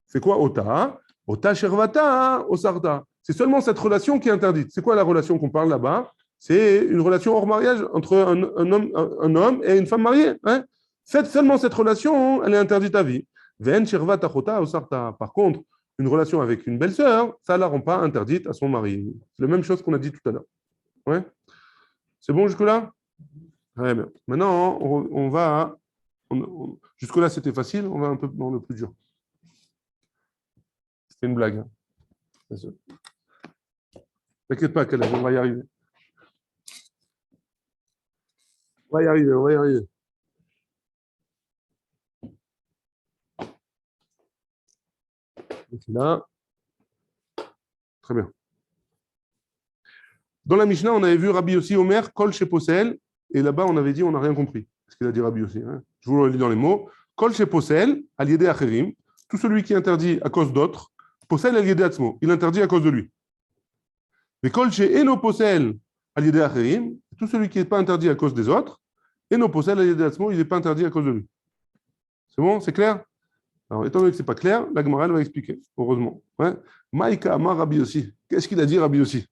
Speaker 1: C'est quoi Ota? Ota Shervata Osarta. C'est seulement cette relation qui est interdite. C'est quoi la relation qu'on parle là-bas? C'est une relation hors mariage entre un homme et une femme mariée. Hein? Seulement cette relation, elle est interdite à vie. Ven Shervata Chota Osarta. Par contre, une relation avec une belle-sœur, ça ne la rend pas interdite à son mari. C'est la même chose qu'on a dit tout à l'heure. Ouais? C'est bon jusque-là? Très bien. Maintenant, on va. Jusque-là, c'était facile. On va un peu dans le plus dur. C'était une blague. Hein. T'inquiète pas, Caleb, on va y arriver. On va y arriver, on va y arriver. Là. Très bien. Dans la Mishnah, on avait vu Rabbi Yossi Omer, Kol Sheposel, et là-bas, on avait dit, on n'a rien compris. Ce qu'il a dit Rabbi Yossi. Hein. Je vous le lis dans les mots. Kol Sheposel, Aliede Acherim, tout celui qui interdit à cause d'autres, Posel Aliede Atzmo, il interdit à cause de lui. Mais Kol She'eno Posel, Aliede Acherim, tout celui qui n'est pas interdit à cause des autres, Eno Posel Aliede Atzmo, il n'est pas interdit à cause de lui. C'est bon, c'est clair? Alors, étant donné que ce n'est pas clair, la Gemara va expliquer, heureusement. Ouais. Maïka Amar Rabbi Yossi. Qu'est-ce qu'il a dit Rabbi Yossi?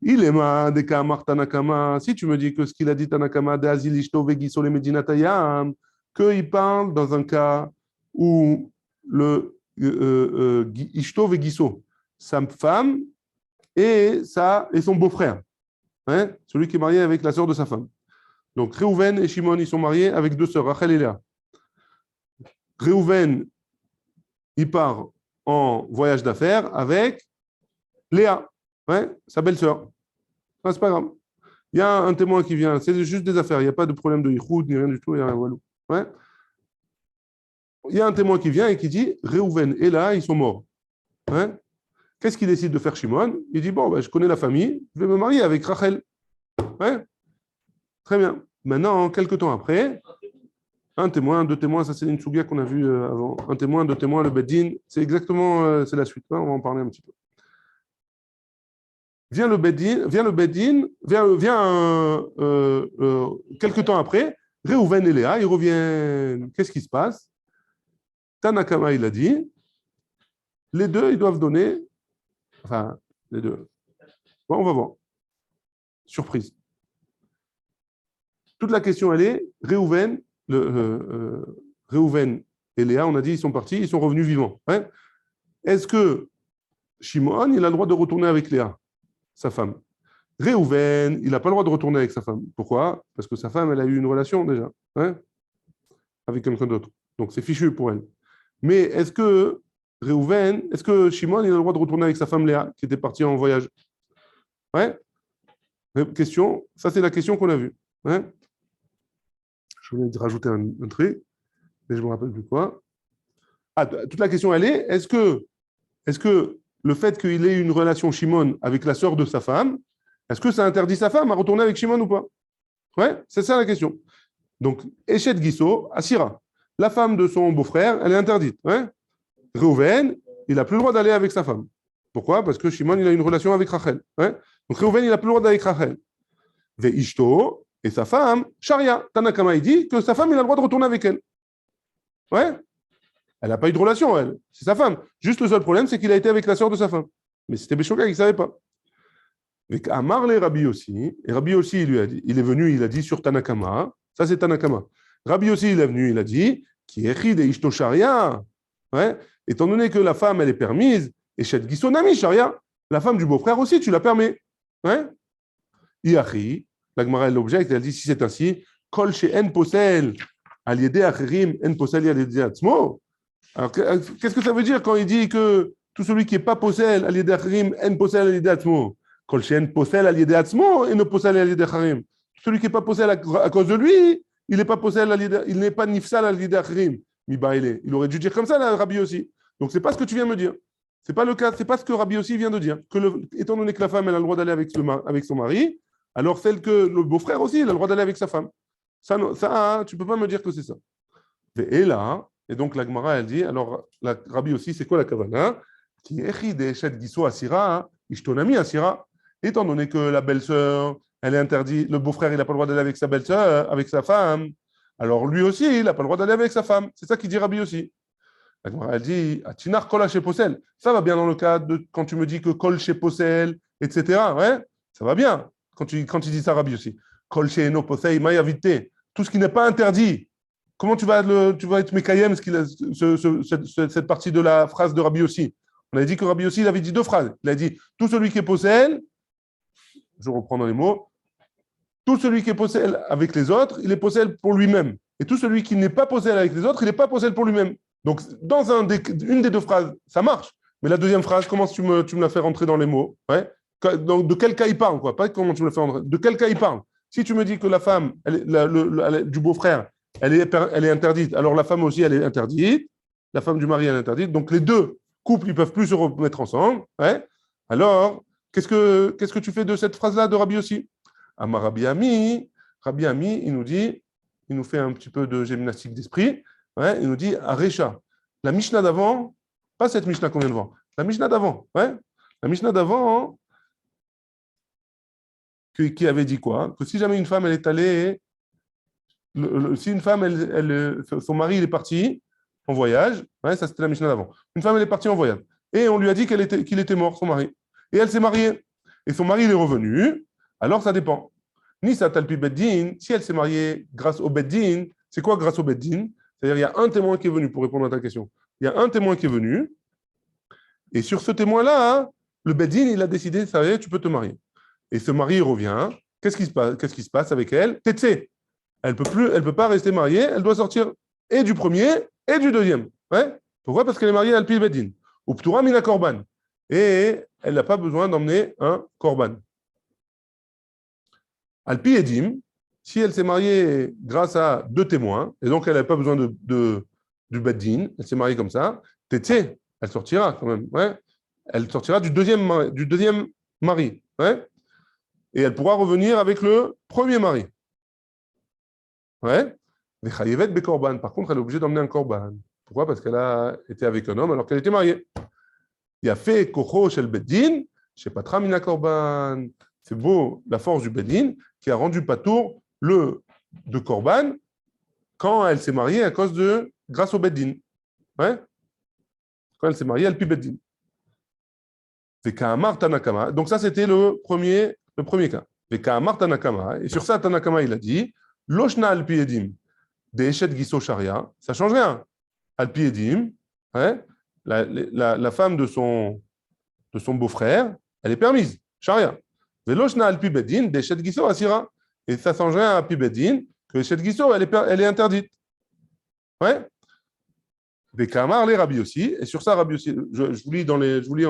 Speaker 1: Il est ma de Kamar Tanakama. Si tu me dis que ce qu'il a dit Tanakama, de Azil Ishto Vegiso le Medinatayam, qu'il parle dans un cas où le Ishto Vegiso, sa femme et son beau-frère, hein, celui qui est marié avec la sœur de sa femme. Donc Réhouven et Shimon, ils sont mariés avec deux sœurs, Rachel et Léa. Réhouven, il part en voyage d'affaires avec Léa, ouais, sa belle-sœur. Ah, c'est pas grave. Il y a un témoin qui vient, c'est juste des affaires, il n'y a pas de problème de yichoud, ni rien du tout, il y a rien, voilà. Ouais. Il y a un témoin qui vient et qui dit Réhouven et Léa, ils sont morts. Ouais. Qu'est-ce qu'il décide de faire Shimon? Il dit bon, ben, je connais la famille, je vais me marier avec Rachel. Ouais. Très bien. Maintenant, quelques temps après, un témoin, deux témoins, ça c'est une souga qu'on a vue avant. Un témoin, deux témoins, le Beddin, c'est exactement c'est la suite. Hein, on va en parler un petit peu. Vient le Beddin, quelques temps après, Réhouven et Léa, ils reviennent. Qu'est-ce qui se passe? Tanakama, il a dit, les deux, ils doivent donner, enfin, les deux. Bon, on va voir. Surprise. Toute la question, elle est, Réhouven et Léa, on a dit, ils sont partis, ils sont revenus vivants. Hein. Est-ce que Shimon, il a le droit de retourner avec Léa, sa femme? Réhouven, il n'a pas le droit de retourner avec sa femme. Pourquoi? Parce que sa femme, elle a eu une relation déjà, hein, avec quelqu'un d'autre. Donc c'est fichu pour elle. Mais est-ce que Shimon, il a le droit de retourner avec sa femme Léa, qui était partie en voyage? Ouais. Question, ça c'est la question qu'on a vue. Hein. Je voulais rajouter un truc, mais je ne me rappelle plus quoi. Ah, toute la question, elle est, est-ce que le fait qu'il ait une relation Shimon avec la sœur de sa femme, est-ce que ça interdit sa femme à retourner avec Shimon ou pas? Ouais, c'est ça la question. Donc, Eshet Gisso, Asira, la femme de son beau-frère, elle est interdite. Ouais. Réhouven, il n'a plus le droit d'aller avec sa femme. Pourquoi? Parce que Shimon, il a une relation avec Rachel. Ouais. Donc, Réhouven, il n'a plus le droit d'aller avec Rachel. Ve Ishto, et sa femme, Sharia. Tanakama, il dit que sa femme, il a le droit de retourner avec elle. Ouais. Elle n'a pas eu de relation, elle. C'est sa femme. Juste le seul problème, c'est qu'il a été avec la sœur de sa femme. Mais c'était Béchoka, il ne savait pas. Avec Amar les Rabbi aussi, et Rabbi aussi, il est venu, il a dit sur Tanakama, ça c'est Tanakama. Rabbi aussi, il est venu, il a dit, qui est de Ishto Sharia. Ouais. Étant donné que la femme, elle est permise, et Shed Gisonami Sharia, la femme du beau-frère aussi, tu la permets. Ouais. Iachi, la Gemara, elle objecte, elle dit, si c'est ainsi, Kol En Posel, Aliede Acherim, En Posel, Aliede Atzmo. Alors, qu'est-ce que ça veut dire quand il dit que tout celui qui n'est pas Posel, Aliede Acherim, En Posel, Aliede Atzmo? Kol En Posel, Aliede Atzmo, En Posel, Aliede Acherim. Celui qui n'est pas Posel à cause de lui, il n'est pas Posel, il n'est pas Nifsal, Aliede Acherim. Il aurait dû dire comme ça, là, Rabbi aussi. Donc, ce n'est pas ce que tu viens de me dire. Ce n'est pas le cas, c'est pas ce que Rabbi aussi vient de dire. Étant donné que la femme, elle a le droit d'aller avec son mari, alors celle que le beau-frère aussi, il a le droit d'aller avec sa femme. Ça tu ne peux pas me dire que c'est ça. Et là, et donc la Gemara, elle dit, alors la Rabbi aussi, c'est quoi la kavana? Qui est de Eshet Gisso Asira, Ishtonami Asira. étant donné que la belle-sœur, elle est interdite, le beau-frère, il n'a pas le droit d'aller avec sa belle-sœur, avec sa femme, alors lui aussi, il n'a pas le droit d'aller avec sa femme. C'est ça qu'il dit Rabbi aussi. La Gemara, elle dit, Atinar kol chez Possel. Ça va bien dans le cas de quand tu me dis que kol chez Possel, etc. Ouais, ça va bien quand tu dis ça, Rabbi aussi. Kol chez Eno Possel, maya vite. Tout ce qui n'est pas interdit. Comment tu vas être Mekayem, cette partie de la phrase de Rabbi aussi? On a dit que Rabbi aussi, il avait dit deux phrases. Il a dit, tout celui qui est Possel, je reprends dans les mots, tout celui qui est Possel avec les autres, il est Possel pour lui-même. Et tout celui qui n'est pas Possel avec les autres, il n'est pas Possel pour lui-même. Donc, dans une des deux phrases, ça marche. Mais la deuxième phrase, comment tu me la fais rentrer dans les mots? Ouais. Donc, de quel cas il parle, quoi? Pas comment tu me la fais rentrer. De quel cas il parle? Si tu me dis que la femme du beau-frère, elle est interdite, alors la femme aussi, elle est interdite. La femme du mari, elle est interdite. Donc, les deux couples, ils ne peuvent plus se remettre ensemble. Ouais. Alors, qu'est-ce que tu fais de cette phrase-là de Rabbi aussi? Amar Rabbi Ami, il nous fait un petit peu de gymnastique d'esprit. Ouais, il nous dit Arecha. La Mishnah d'avant, pas cette Mishnah qu'on vient de voir, la Mishnah d'avant, ouais, la Mishnah d'avant, qui avait dit quoi? Que si jamais une femme, elle est allée, si une femme, son mari, il est parti en voyage, ouais, ça c'était la Mishnah d'avant. Une femme, elle est partie en voyage. Et on lui a dit qu'il était mort, son mari. Et elle s'est mariée. Et son mari, il est revenu. Alors ça dépend. Nisa Talpi Beddin, si elle s'est mariée grâce au Beddin, c'est quoi grâce au Beddin? C'est-à-dire, il y a un témoin qui est venu pour répondre à ta question. Il y a un témoin qui est venu, et sur ce témoin-là, hein, le Beddin, il a décidé, ça y est, tu peux te marier. Et ce mari, il revient. Qu'est-ce qui se passe avec elle? Tétsé. Elle peut pas rester mariée, elle doit sortir et du premier et du deuxième. Ouais. Pourquoi? Parce qu'elle est mariée à Alpi Beddin. Ou Ptura Mina Korban. Et elle n'a pas besoin d'emmener un Korban. Alpi Edim, si elle s'est mariée grâce à deux témoins, et donc elle n'a pas besoin du Beddin, elle s'est mariée comme ça, Tétsé, elle sortira quand même. Ouais. Elle sortira du deuxième mari. Ouais. Et elle pourra revenir avec le premier mari. Ouais. Mais Chayevet Bekorban, par contre, elle est obligée d'emmener un Korban. Pourquoi? Parce qu'elle a été avec un homme alors qu'elle était mariée. Il a fait Kocho chez le Beddin, chez Patra Mina Korban. C'est beau, la force du Beddin qui a rendu patour de Korban quand elle s'est mariée grâce au Beddin. Ouais. Quand elle s'est mariée, elle pi Beddin. C'est Ka'amar Tanakama. Donc ça, c'était le premier cas. C'est Ka'amar Tanakama. Et sur ça, Tanakama, il a dit Loshna al edim de Eshet Giso Sharia. Ça change rien. Al edim, ouais, la femme de son beau-frère, elle est permise. Sharia. Veloshna al beddin de Eshet Giso Asira. Et ça change rien à Pi Beddin que Eshet Giso, elle est interdite. Ouais. Des Kamar, les Rabbi aussi. Et sur ça, Rabbi aussi, je vous lis je vous lis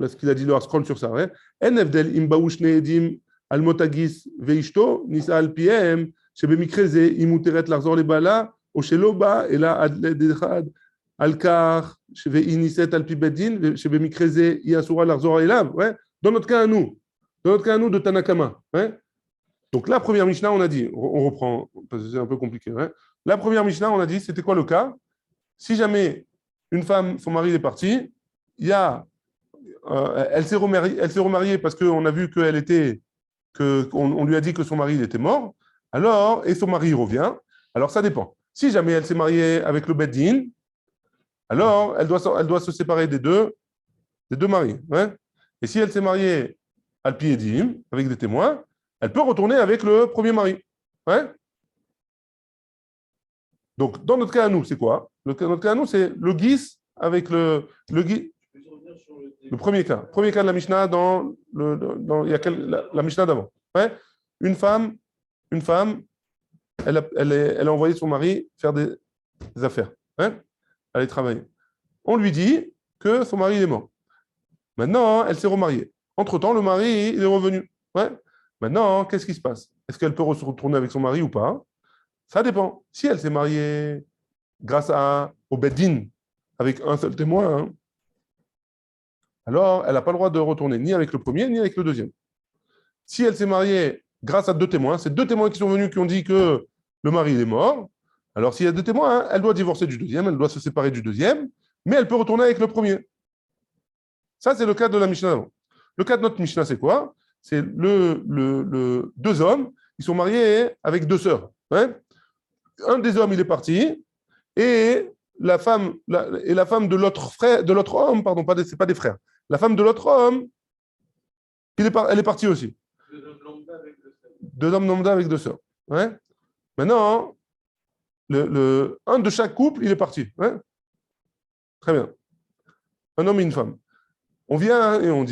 Speaker 1: ce qu'il a dit, le scroll sur ça. En evdel im baoushne edim al motagis veishto nisa al piem שבמקרה זה אם מותרת לחזור לבעלה או שלא בא אלא עד אחד על כך והיא נישאת על פי בית דין ושבמקרה זה היא אסורה לחזור אליו. Dans notre cas à nous de Tanakama. Ouais. Donc la première Mishnah, on a dit, on reprend, parce que c'est un peu compliqué. Ouais. La première Mishnah, on a dit, c'était quoi le cas? Si jamais une femme, son mari est parti, elle s'est remariée parce qu'on a vu qu'on lui a dit que son mari il était mort, alors, et son mari revient, alors ça dépend. Si jamais elle s'est mariée avec le Beddin, alors elle doit se séparer des deux maris. Ouais. Et si elle s'est mariée al piedim, avec des témoins, elle peut retourner avec le premier mari. Ouais. Donc, dans notre cas à nous, c'est quoi? Notre cas à nous, c'est le guis avec le premier cas. Premier cas de la Mishnah il y a la Mishnah d'avant. Ouais. Une femme, elle a envoyé son mari faire des affaires. Hein, aller travailler. On lui dit que son mari est mort. Maintenant, elle s'est remariée. Entre-temps, le mari il est revenu. Ouais. Maintenant, qu'est-ce qui se passe? Est-ce qu'elle peut se retourner avec son mari ou pas? Ça dépend. Si elle s'est mariée grâce au Beddin, avec un seul témoin, hein, alors elle n'a pas le droit de retourner ni avec le premier, ni avec le deuxième. Si elle s'est mariée grâce à deux témoins, c'est deux témoins qui sont venus qui ont dit que le mari est mort, alors s'il y a deux témoins, hein, elle doit divorcer du deuxième, elle doit se séparer du deuxième, mais elle peut retourner avec le premier. Ça, c'est le cas de la Mishnah d'avant. Le cas de notre Mishnah, c'est quoi? C'est deux hommes, ils sont mariés avec deux sœurs. Ouais. Un des hommes, il est parti, et la femme de l'autre frère, de l'autre homme, pardon, c'est pas des frères. La femme de l'autre homme, elle est partie aussi. Deux hommes lambda avec deux sœurs. Ouais. Maintenant, un de chaque couple, il est parti. Ouais. Très bien. Un homme et une femme. On vient et on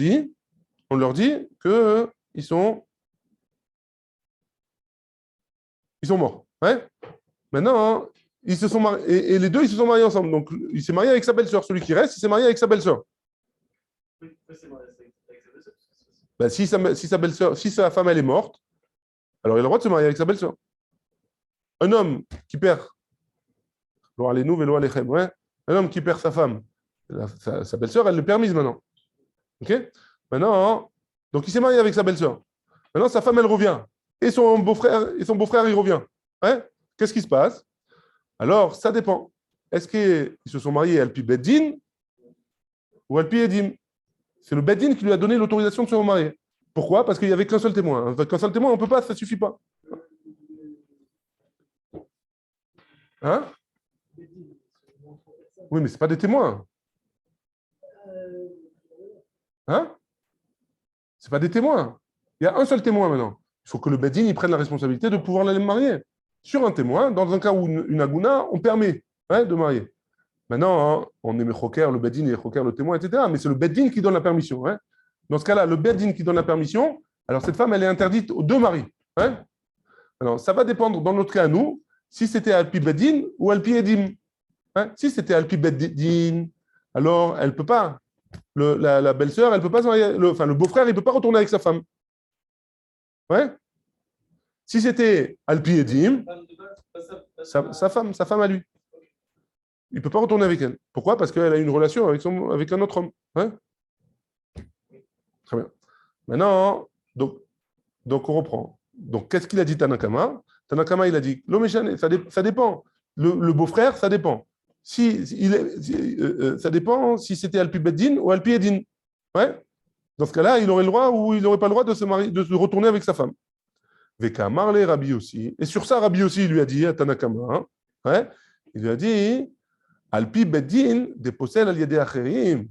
Speaker 1: leur dit qu'ils sont morts. Ouais. Maintenant, ils se sont mariés, et les deux, ils se sont mariés ensemble. Donc, il s'est marié avec sa belle-sœur. Celui qui reste, il s'est marié avec sa belle-sœur. Ben, si sa belle-sœur, si sa femme, elle est morte, alors il a le droit de se marier avec sa belle-sœur. Un homme qui perd, ouais, un homme qui perd sa femme, sa belle-sœur, elle le permise maintenant. Ok. Maintenant, donc il s'est marié avec sa belle-sœur. Maintenant, sa femme, elle revient. Et son beau-frère, il revient. Ouais. Qu'est-ce qui se passe? Alors, ça dépend. Est-ce qu'ils se sont mariés Alpi Beddin ou Alpi Edim? C'est le Beddin qui lui a donné l'autorisation de se remarier. Pourquoi? Parce qu'il n'y avait qu'un seul témoin. Avec un seul témoin, on ne peut pas, ça ne suffit pas. Hein? Oui, mais ce n'est pas des témoins. Hein? Ce n'est pas des témoins. Il y a un seul témoin maintenant. Il faut que le Beddin il prenne la responsabilité de pouvoir aller marier. Sur un témoin, dans un cas où une aguna, on permet de marier. Maintenant, hein, on est mechoker, le Beddin est mechoker, le témoin, etc. Mais c'est le Beddin qui donne la permission. Hein. Dans ce cas-là, le Beddin qui donne la permission, alors cette femme, elle est interdite aux deux maris. Hein. Alors, ça va dépendre, dans notre cas, nous, si c'était Alpi Beddin ou Alpi Edim. Hein. Si c'était Alpi Beddin, alors elle ne peut pas. La belle-sœur, elle peut pas se marier. Le beau-frère, il ne peut pas retourner avec sa femme. Ouais. Si c'était Alpi Edim, sa femme à lui. Il ne peut pas retourner avec elle. Pourquoi? Parce qu'elle a une relation avec un autre homme. Hein. Très bien. Maintenant, donc on reprend. Donc, qu'est-ce qu'il a dit Tanakama? Tanakama, il a dit, ça dépend. Le beau-frère, ça dépend. Ça dépend si c'était Alpi Beddin ou Alpi Edin. Ouais. Dans ce cas-là, il aurait le droit ou il n'aurait pas le droit de se retourner avec sa femme. Veka Marley Rabbi aussi. Et sur ça, Rabbi aussi, il lui a dit à Tanakama, hein, ouais, il lui a dit, Alpi Beddin, des possèdes al-yedé acherim.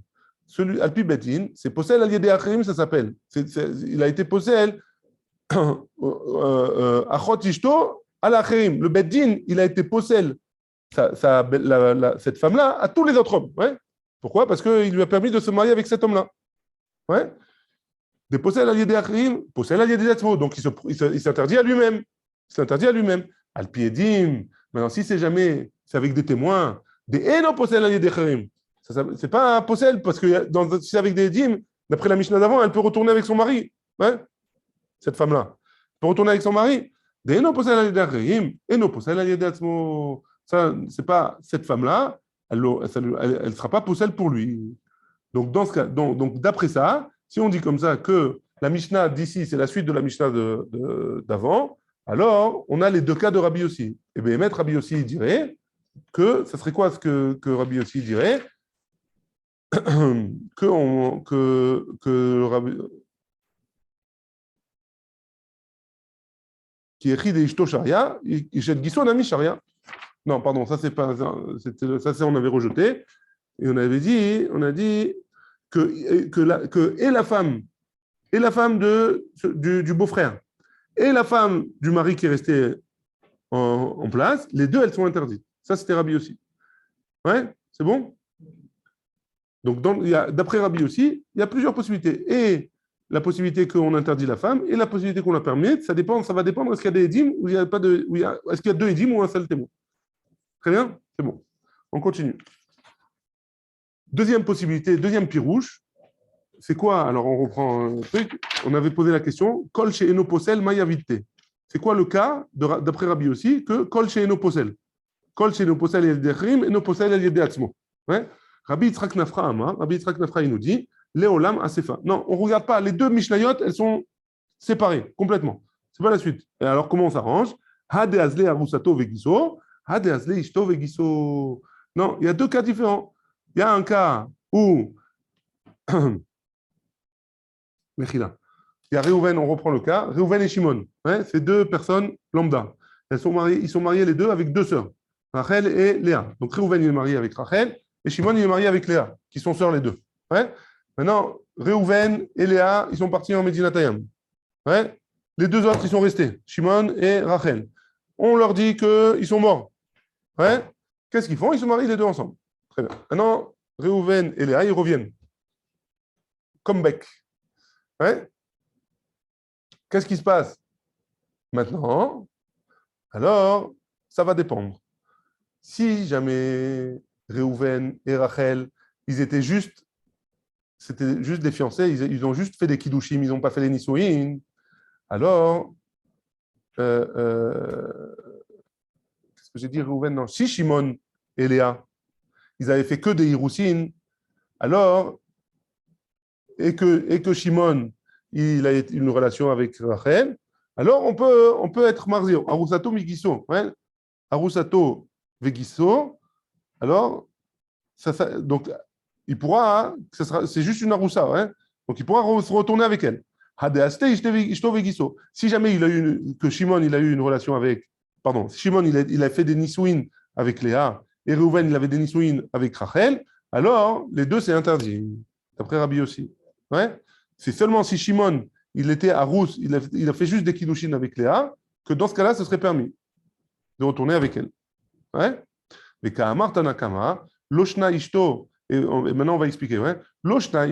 Speaker 1: Alpi Beddin, c'est possède al-yedé acherim, ça s'appelle. Il a été possède achot ishto al-acherim. Le Beddin, il a été possède cette femme-là à tous les autres hommes. Ouais. Pourquoi? Parce qu'il lui a permis de se marier avec cet homme-là. Ouais. Des possèdes al-yedé acherim, possède al-yedé atzmo. Donc il s'interdit à lui-même. Il s'interdit à lui-même. Alpi Edim, maintenant si c'est avec des témoins, des eno possède al-yedé acherim. C'est pas un possède parce que si c'est avec des edim, d'après la Mishnah d'avant, elle peut retourner avec son mari. Ouais. Cette femme-là. Elle peut retourner avec son mari. Des eno possède al-yedé acherim, eno possède al-yedé atzmo. Ça, c'est pas cette femme-là, elle ne sera pas possède pour lui. Donc, dans ce cas, donc, d'après ça, si on dit comme ça que la Mishnah d'ici, c'est la suite de la Mishnah d'avant, alors on a les deux cas de Rabbi Yossi. Et bien, Maître Rabbi Yossi dirait que, ça serait quoi ce que Rabbi Yossi dirait? que Rabbi, qui écrit des Ishto Sharia, il jette Guissou Nami Sharia. Non, pardon, ça c'est pas ça, on avait rejeté et on a dit que la femme du beau-frère et la femme du mari qui est resté en place, les deux elles sont interdites. Ça c'était Rabbi aussi. Ouais, c'est bon. Donc d'après Rabbi aussi, il y a plusieurs possibilités et la possibilité qu'on interdit la femme et la possibilité qu'on la permet, ça va dépendre est-ce qu'il y a des édimes ou il y a pas de, est-ce qu'il y a deux édimes ou un seul témoin. Très bien, c'est bon. On continue. Deuxième possibilité, deuxième pirouche, c'est quoi? Alors on reprend un truc. On avait posé la question, Kol chez Enoposel Mayavite. C'est quoi le cas, d'après Rabbi aussi, que Kol chez Enoposel? Kol chez Enoposel el Dechrim, Enoposel el Yedeatzmo. Rabbi Yitzhak Nafra il nous dit, Léolam Asefa. Non, on ne regarde pas. Les deux Mishnayot, elles sont séparées complètement. C'est pas la suite. Et alors comment on s'arrange? Hade Azle Arusato Vegiso. Non, il y a deux cas différents. Il y a un cas où Mechila. Il y a Réhouven, on reprend le cas. Réhouven et Shimon, hein, c'est deux personnes lambda. Ils sont mariés les deux avec deux sœurs, Rachel et Léa. Donc Réhouven il est marié avec Rachel et Shimon il est marié avec Léa, qui sont sœurs les deux. Ouais. Maintenant, Réhouven et Léa, ils sont partis en Médinatayam. Ouais. Les deux autres, ils sont restés, Shimon et Rachel. On leur dit qu'ils sont morts. Ouais. Qu'est-ce qu'ils font? Ils se marient les deux ensemble. Très bien. Maintenant, Réhouven et Léa, ils reviennent. Comme bec. Ouais. Qu'est-ce qui se passe maintenant? Alors, ça va dépendre. Si jamais Réhouven et Rachel, c'était juste des fiancés, ils ont juste fait des kiddushim, ils n'ont pas fait les nisouïn, alors, qu'est-ce que j'ai dit, Réhouven? Non, si Shimon et Léa, ils avaient fait que des hiroussines, alors, et que Shimon, il a une relation avec Rachel, alors on peut être marzir. Arusato migiso, ouais? Arusato vegiso, alors, donc, il pourra, c'est juste une aroussa, ouais? Donc il pourra se retourner avec elle. Si jamais que Shimon il a eu une relation avec, pardon, Shimon il a fait des nisouin avec Léa et Reuven il avait des nisouin avec Rachel, alors les deux c'est interdit, d'après Rabbi aussi. Ouais? C'est seulement si Shimon il était à Rousse, il a fait juste des kiddushin avec Léa, que dans ce cas-là ce serait permis de retourner avec elle. Ouais? Mais Ka'amar Tanakama, Loshna Ishto, et maintenant on va expliquer, ouais? Loshna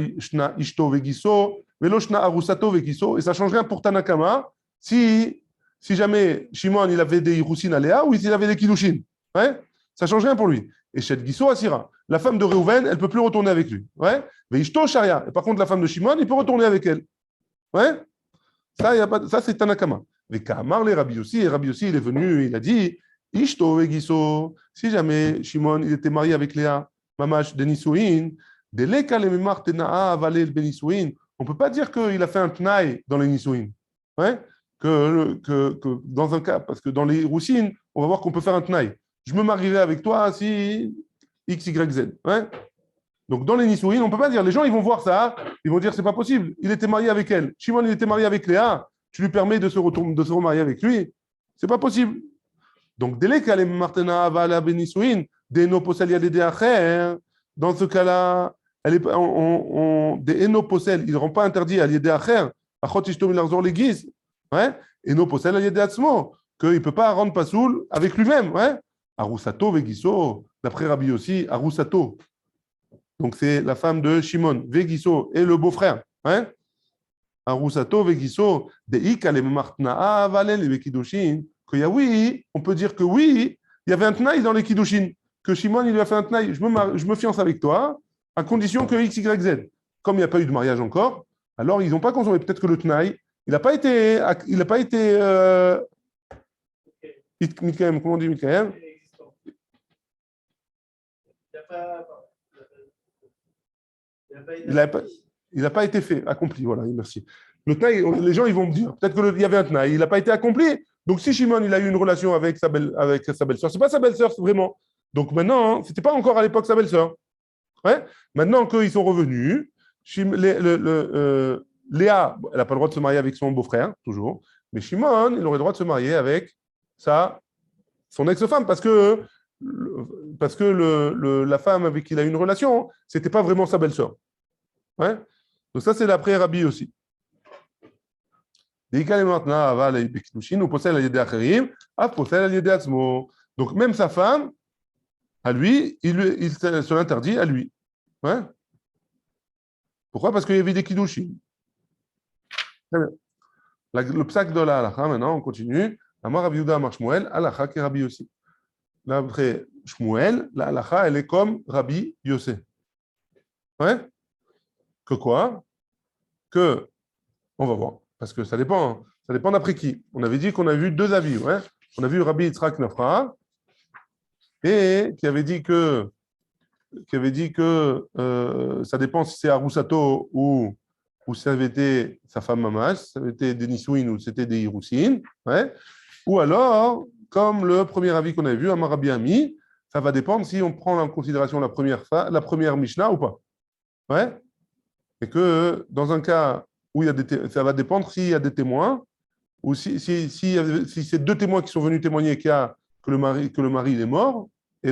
Speaker 1: Ishto Vegiso, mais Loshna Arusato Vegiso, et ça change rien pour Tanakama si jamais Shimon il avait des Hirousin à Léa ou s'il avait des Kiddushin. Ouais? Ça change rien pour lui. Et Shed Giso Asira, la femme de Reuven, elle ne peut plus retourner avec lui. Ouais? Mais Ishto Sharia, et par contre la femme de Shimon, il peut retourner avec elle. Ouais? Ça c'est Tanakama. Mais Ka'amar les Rabbi aussi, et Rabbi aussi il est venu, il a dit. Ishto Vegiso, si jamais Shimon il était marié avec Léa, Mamash de Nisouin, de l'Eka le Memar Tenaa avalé le Benisouin, on ne peut pas dire qu'il a fait un tnaï dans les Nisouin. Ouais? Que dans un cas, parce que dans les Roussines, on va voir qu'on peut faire un tnaï. Je me marierai avec toi si X, Y, Z. Ouais? Donc dans les Nisouin, on ne peut pas dire. Les gens, ils vont voir ça, ils vont dire c'est pas possible. Il était marié avec elle. Shimon, il était marié avec Léa. Tu lui permets de se remarier avec lui. C'est pas possible. Donc, dès que les martena va la bénisouin, des noposel, il y a des acher. Dans ce cas-là, des enoposel, ils ne rendent pas interdit à l'idée acher. Achot ishtom il arzor l'église. Ouais. Enoposel, il y a des atzmo. Qu'il ne peut pas rendre pasoul avec lui-même. Ouais. Arusato vegiso. D'après Rabbi aussi, Arusato. Donc, c'est la femme de Shimon. Vegiso et le beau-frère. Ouais. Arusato vegiso. Des ika les martena va les bekidoshin. Qu'il y a oui, on peut dire que oui, il y avait un tnaï dans les kiddushin, que Shimon il lui a fait un tnaï, je me fiance avec toi, à condition que X, Y, Z. Comme il n'y a pas eu de mariage encore, alors ils n'ont pas consommé. Peut-être que le tnaï, il n'a pas été, Mikaël, comment on dit Mikaël? Il n'a pas été fait, accompli, voilà, merci. Le tnaï, les gens ils vont me dire, peut-être qu'il y avait un tnaï, il n'a pas été accompli. Donc, si Shimon il a eu une relation avec sa belle-sœur, c'est pas sa belle-sœur vraiment. Donc maintenant, c'était pas encore à l'époque sa belle-sœur. Ouais. Maintenant qu'ils sont revenus, Léa, elle n'a pas le droit de se marier avec son beau-frère, toujours. Mais Shimon, il aurait le droit de se marier avec son ex-femme, parce que la femme avec qui il a eu une relation, c'était pas vraiment sa belle-sœur. Ouais. Donc ça, c'est d'après Rabbi aussi. Donc même sa femme, à lui, il se l'interdit à lui. Ouais. Pourquoi? Parce qu'il y avait des kiddushim. Le psak de la halacha, maintenant, on continue. Amar Rabbi Yehuda Amar Shmuel, halacha qui est Rabbi aussi. Là, après Shmuel, la halacha, elle est comme Rabbi Yossé. Ouais. Que quoi? Que, on va voir. Parce que ça dépend d'après qui. On avait dit qu'on a vu deux avis. Ouais. On a vu Rabbi Yitzhak Nafra et qui avait dit que ça dépend si c'est Arusato ou ça avait été sa femme Mamash, ça avait été des Nisouin ou c'était des Hirousin. Ouais. Ou alors, comme le premier avis qu'on avait vu, Amar Rabbi Ami, ça va dépendre si on prend en considération la première Mishnah ou pas. Ouais. Et que dans un cas ou ça va dépendre s'il y a des témoins, ou si c'est deux témoins qui sont venus témoigner que le mari il est mort, que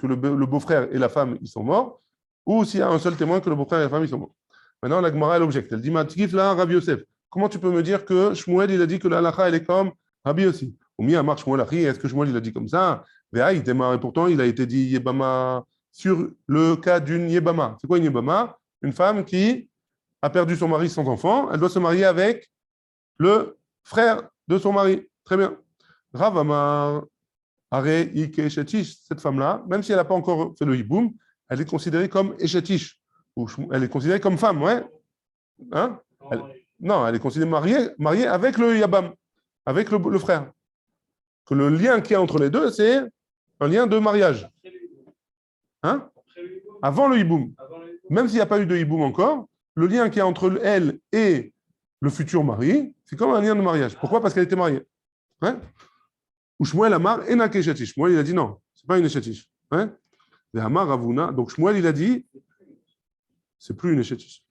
Speaker 1: le beau-frère et la femme ils sont morts, ou s'il y a un seul témoin que le beau-frère et la femme ils sont morts. Maintenant, la Gemara, elle objecte. Elle dit, Matkif là, Rabbi Yosef. Comment tu peux me dire que Shmuel, il a dit que la halakha, elle est comme Rabbi aussi? Ou mi Amar Shmuel Achi, est-ce que Shmuel, il a dit comme ça? Et pourtant, il a été dit Yebama sur le cas d'une Yebama. C'est quoi une Yebama? Une femme qui a perdu son mari sans enfant. Elle doit se marier avec le frère de son mari. Très bien. Rav Amar, Are Ike Shetish, cette femme-là, même si elle n'a pas encore fait le hiboum, elle est considérée comme Eshetish. Elle est considérée comme femme, ouais. Hein? Non, elle est considérée mariée avec le Yabam, avec le frère. Que le lien qu'il y a entre les deux, c'est un lien de mariage. Hein? Avant le hiboum. Même s'il n'y a pas eu de hiboum encore, le lien qu'il y a entre elle et le futur mari, c'est comme un lien de mariage. Pourquoi? Parce qu'elle était mariée. Hein? Ou Shmuel Amar Ena Keshetish. Shmuel, il a dit non, c'est pas une Eshetish. Hein? Amar Ravuna. Donc Shmuel, il a dit c'est plus une Eshetish.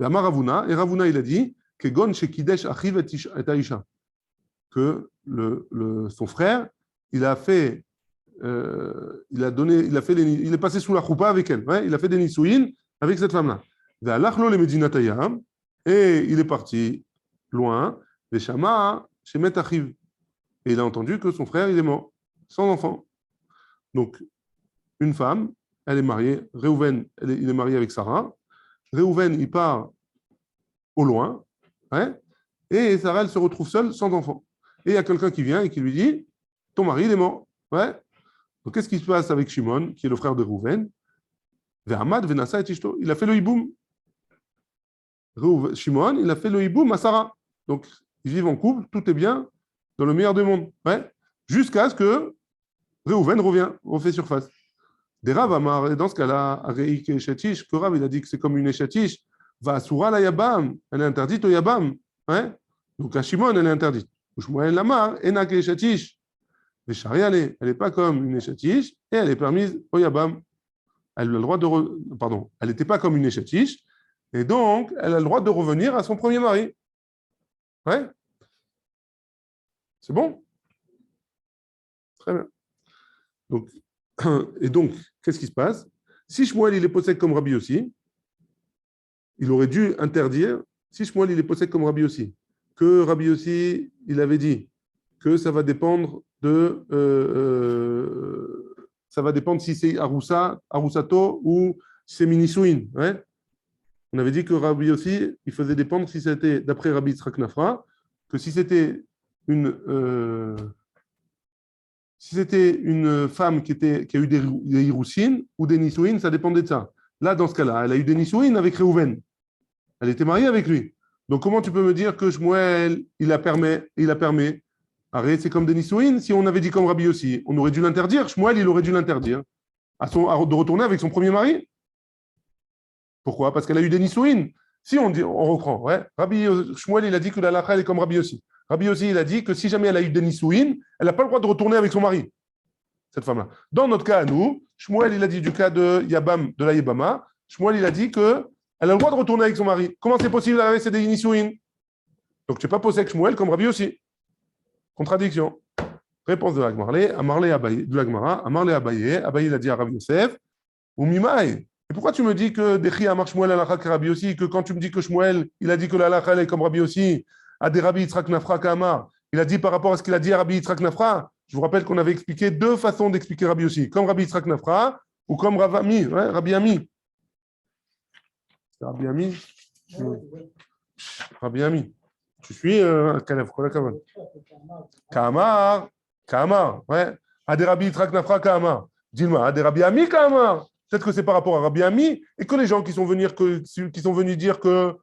Speaker 1: Amar Ravuna, et Ravuna, il a dit Kegon Shekidesh Achiv et Aisha. Que son frère, il a fait, il est passé sous la choupa avec elle. Ouais, il a fait des nisouïn avec cette femme-là. Et il est parti loin, et il a entendu que son frère, il est mort, sans enfant. Donc, une femme, elle est mariée, Réhouven, il est marié avec Sarah. Réhouven, il part au loin, hein, et Sarah, elle se retrouve seule, sans enfant. Et il y a quelqu'un qui vient et qui lui dit ton mari, il est mort. Ouais. Donc, qu'est-ce qui se passe avec Shimon, qui est le frère de Réhouven? Il a fait le hiboum. Shimon, il a fait le hiboum à Sarah. Donc, ils vivent en couple, tout est bien, dans le meilleur des mondes. Ouais. Jusqu'à ce que Réhouven refait surface. Des Rav Amar, et dans ce cas-là, Areik Eshetish, que Rav, il a dit que c'est comme une Eshetish, va Asura la Yabam, elle est interdite au Yabam. Ouais. Donc, à Shimon, elle est interdite. Shmuel Lamar, Enak Eshetish. Mais Sharia, elle n'est pas comme une Eshetish, et elle est permise au Yabam. Elle a le droit de. Pardon, elle n'était pas comme une Eshetish, et donc, elle a le droit de revenir à son premier mari. Ouais. C'est bon? Très bien. Donc, et donc, qu'est-ce qui se passe? Si Shmuel, il est possède comme Rabbi aussi, il aurait dû interdire, si Shmuel, il est possède comme Rabbi aussi, que Rabbi aussi, il avait dit que ça va dépendre ça va dépendre si c'est Arusato ou si c'est Minisouin. Ouais. On avait dit que Rabbi aussi, il faisait dépendre si c'était, d'après Rabbi Yitzhak Nafra, que si c'était une femme qui a eu des Hiroussines ou des Nisouines, ça dépendait de ça. Là, dans ce cas-là, elle a eu des Nisouines avec Réhouven. Elle était mariée avec lui. Donc, comment tu peux me dire que Shmuel, il a permis? Arrête, c'est comme des Nisouines. Si on avait dit comme Rabbi aussi, on aurait dû l'interdire. Shmuel, il aurait dû l'interdire de retourner avec son premier mari. Pourquoi? Parce qu'elle a eu des Nisouines. Si on reprend, ouais. Shmuel, il a dit que la halakha, elle est comme Rabbi aussi. Rabbi aussi, il a dit que si jamais elle a eu des Nisouines, elle n'a pas le droit de retourner avec son mari, cette femme-là. Dans notre cas, à nous, Shmuel, il a dit du cas de Yabam, de la Yebama, Shmuel, il a dit qu'elle a le droit de retourner avec son mari. Comment c'est possible avec ces des Nisouines? Donc, tu n'es pas posé avec Shmuel comme Rabbi aussi. Contradiction. Réponse de l'Agmarlé, Amarlé Abaye, de l'Agmara, Amarlé Abaye, Abaye, il a dit à Rabbi Yosef, ou Mimaï. Et pourquoi tu me dis que Dechi Amar Shmuel Alakha que Rabbi aussi, que quand tu me dis que Shmuel, il a dit que la halakha est comme Rabbi aussi, à des Rabbi Yitzhak Nafra Kama, il a dit par rapport à ce qu'il a dit à Rabbi Yitzhak Nafra, je vous rappelle qu'on avait expliqué deux façons d'expliquer Rabbi aussi, comme Rabbi Yitzhak Nafra ou comme Ravami, ouais, Rabbi Ami. C'est Rabbi Ami? Rabbi Ami. Tu suis Kalev, quoi la Kavan? Kamar, ouais. À des Rabbi Yitzhak Nafra Kama. Dis-moi, à des Rabbi Ami Kama. Peut-être que c'est par rapport à Rabbi Ami et que les gens qui sont venus dire que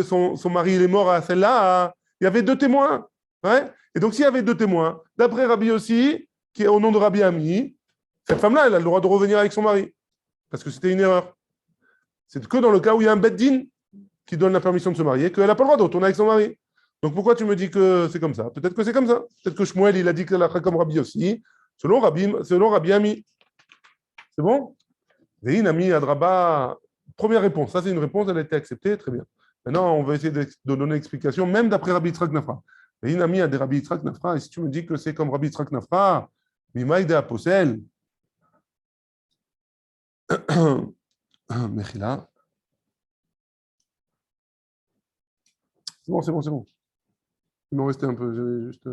Speaker 1: son mari il est mort à celle-là, il y avait deux témoins. Ouais. Et donc, s'il y avait deux témoins, d'après Rabbi aussi, qui est au nom de Rabbi Ami, cette femme-là, elle a le droit de revenir avec son mari. Parce que c'était une erreur. C'est que dans le cas où il y a un beddin qui donne la permission de se marier, qu'elle n'a pas le droit de retourner avec son mari. Donc, pourquoi tu me dis que c'est comme ça? Peut-être que c'est comme ça. Peut-être que Shmuel, il a dit qu'elle a fait comme Rabbi aussi, selon Rabbi Ami. C'est bon? Vehinami Adraba, première réponse. Ça, c'est une réponse, elle a été acceptée, très bien. Maintenant, on va essayer de donner l'explication, même d'après Rabbi Yitzhak Nafra. Vehinami a des Rabbi Yitzhak Nafra, et si tu me dis que c'est comme Rabbi Yitzhak Nafra, Mimaïde Aposel, Mechila. C'est bon, c'est bon, c'est bon. Il m'en restait un peu, j'avais juste.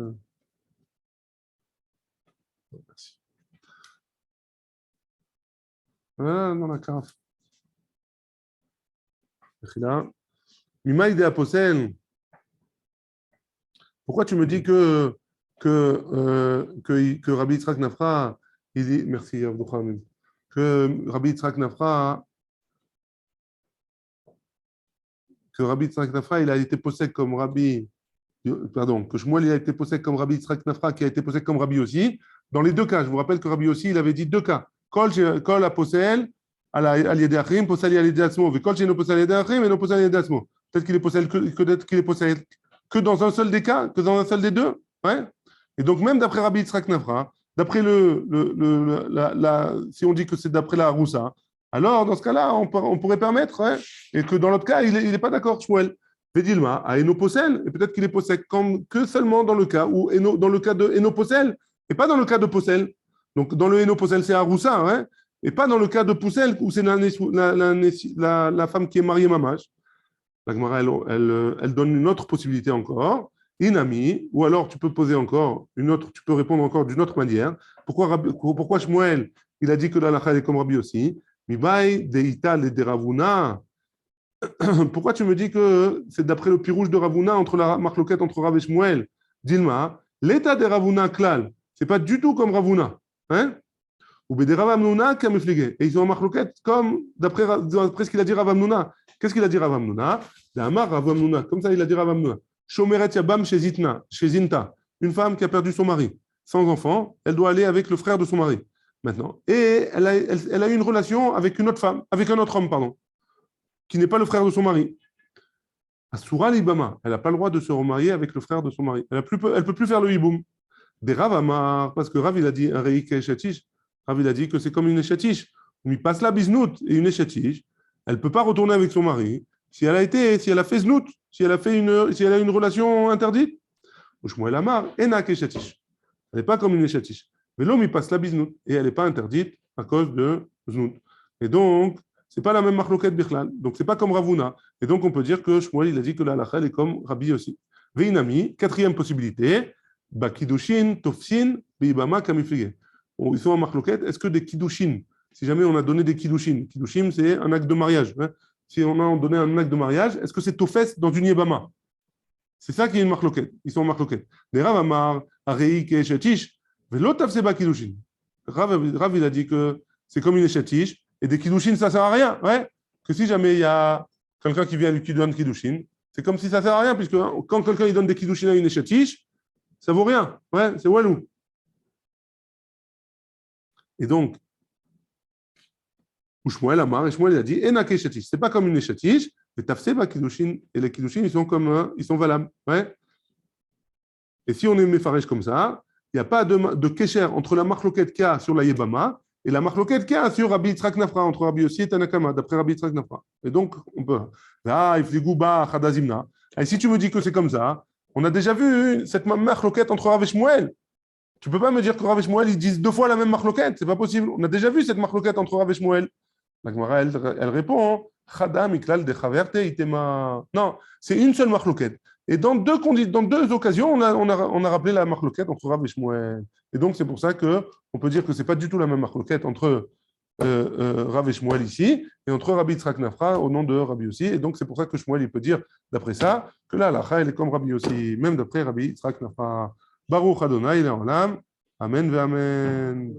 Speaker 1: Merci. Ah, non, la carafe. Mechila. Mimaïde Aposel. Pourquoi tu me dis que Rabbi Yitzhak Nafra, il dit, merci, Abdou, que Rabbi Yitzhak Nafra, il a été possède comme Rabbi, pardon, que Shmuel il a été possède comme Rabbi Yitzhak Nafra, qui a été possède comme Rabbi aussi. Dans les deux cas, je vous rappelle que Rabbi aussi, il avait dit deux cas. Kol a possède al yedei achrim, possède al yedei atzmo, ve kol she'eno possède al yedei achrim, eno possède al yedei atzmo. Peut-être qu'il est possède qu'il est possède que dans un seul des cas, que dans un seul des deux. Ouais. Et donc, même d'après Rabbi Yitzhak Nafra, d'après si on dit que c'est d'après la Haroussa, alors dans ce cas-là, on pourrait permettre, ouais, et que dans l'autre cas, il n'est pas d'accord, Shmuel. Vedilma, à Enoposel, et peut-être qu'il est possède que seulement dans le cas où, dans le cas de Enoposel, et pas dans le cas de Posel. Donc, dans le Enoposel, c'est Haroussa, ouais, et pas dans le cas de Poussel, où c'est la femme qui est mariée Mamash. La Gemara, elle donne une autre possibilité encore. Inami, ou alors tu peux poser encore une autre, tu peux répondre encore d'une autre manière. Pourquoi Shmuel, il a dit que la halakha est comme Rabbi aussi? Mibai deita le de Ravuna. Pourquoi tu me dis que c'est d'après le pirouge de Ravuna entre la marloquette entre Rav et Shmuel? Dilma, l'état de Ravuna klal, c'est pas du tout comme Ravuna. Hein? Ou de Rav Amnuna kamifligé. Et ils ont un marloquette comme d'après ce qu'il a dit Rav Amnuna. Qu'est-ce qu'il a dit Rav Amnuna? Comme ça, il a dit Rav Amnuna. Shomeret Yabam chez Zinta, une femme qui a perdu son mari, sans enfant, elle doit aller avec le frère de son mari, maintenant. Et elle a eu une relation avec une autre femme, avec un autre homme, pardon, qui n'est pas le frère de son mari. Asura Libama, elle n'a pas le droit de se remarier avec le frère de son mari. Elle ne peut plus faire le hiboum. Des Rav Amar, parce que Rav, il a dit un reik eshatish. Rav, il a dit que c'est comme une eshatish. On lui passe la bisnout et une eshatish. Elle ne peut pas retourner avec son mari si elle a fait znout, si elle a une relation interdite. Shmuel Amar, enak eshatish. Elle n'est pas comme une eshatish. Mais l'homme, il passe la bisnout et elle n'est pas interdite à cause de znout. Et donc, ce n'est pas la même marloquette bichlal. Donc, ce n'est pas comme Ravuna. Et donc, on peut dire que Shmuel, il a dit que la halakha est comme Rabbi aussi. Veinami, quatrième possibilité, Bakidushin, Tofsin, Beibama, Kamiflige. Ils sont en marloquette. Est-ce que des Kidushin, si jamais on a donné des Kidushin, Kidushin, c'est un acte de mariage. Hein? Si on a donné un acte de mariage, est-ce que c'est Tofes dans une Yebama? C'est ça qui est une marloquette. Ils sont en marloquette. Des Rav Amar, Areik et Shetish, Velotaf Seba Kidushin. Rav, il a dit que c'est comme une Eshetish, et des Kidushin, ça ne sert à rien. Ouais? Que si jamais il y a quelqu'un qui vient lui donne Kidushin, c'est comme si ça ne sert à rien, puisque quand quelqu'un il donne des Kidushin à une Eshetish, ça vaut rien. Ouais, c'est walou. Et donc, Shmuel Amar, et Shmuel il a dit, Enake Eshetish. C'est pas comme une Eshetish, mais Tafseba Kidushin, et les Kidushin, ils sont valables. Ouais? Et si on est méfarèche comme ça, il n'y a pas de kécher entre la marloquette qu'il y a sur la Yebama et la marloquette qu'il y a sur Rabbi Yitzhak Nafra, entre Rabbi Yossi et Tanakama, d'après Rabbi Yitzhak Nafra. Et donc, on peut. Et si tu me dis que c'est comme ça, on a déjà vu cette marloquette entre Rav et Shmuel. Tu ne peux pas me dire que Rav et Shmuel, ils disent deux fois la même marloquette. C'est pas possible. On a déjà vu cette marloquette entre Rav et Shmuel. La Gemara, elle répond, non, c'est une seule marloquette. Et dans deux occasions, on a rappelé la marloquette entre Rav et Shmuel. Et donc, c'est pour ça qu'on peut dire que ce n'est pas du tout la même marloquette entre Rav et Shmuel ici, et entre Rabbi Yitzhak Nafra au nom de Rabbi Yossi. Et donc, c'est pour ça que Shmuel, il peut dire, d'après ça, que là, la elle est comme Rabbi Yossi, même d'après Rabbi Yitzhak Nafra. Baruch Adonai, Le'olam. Amen ve Amen.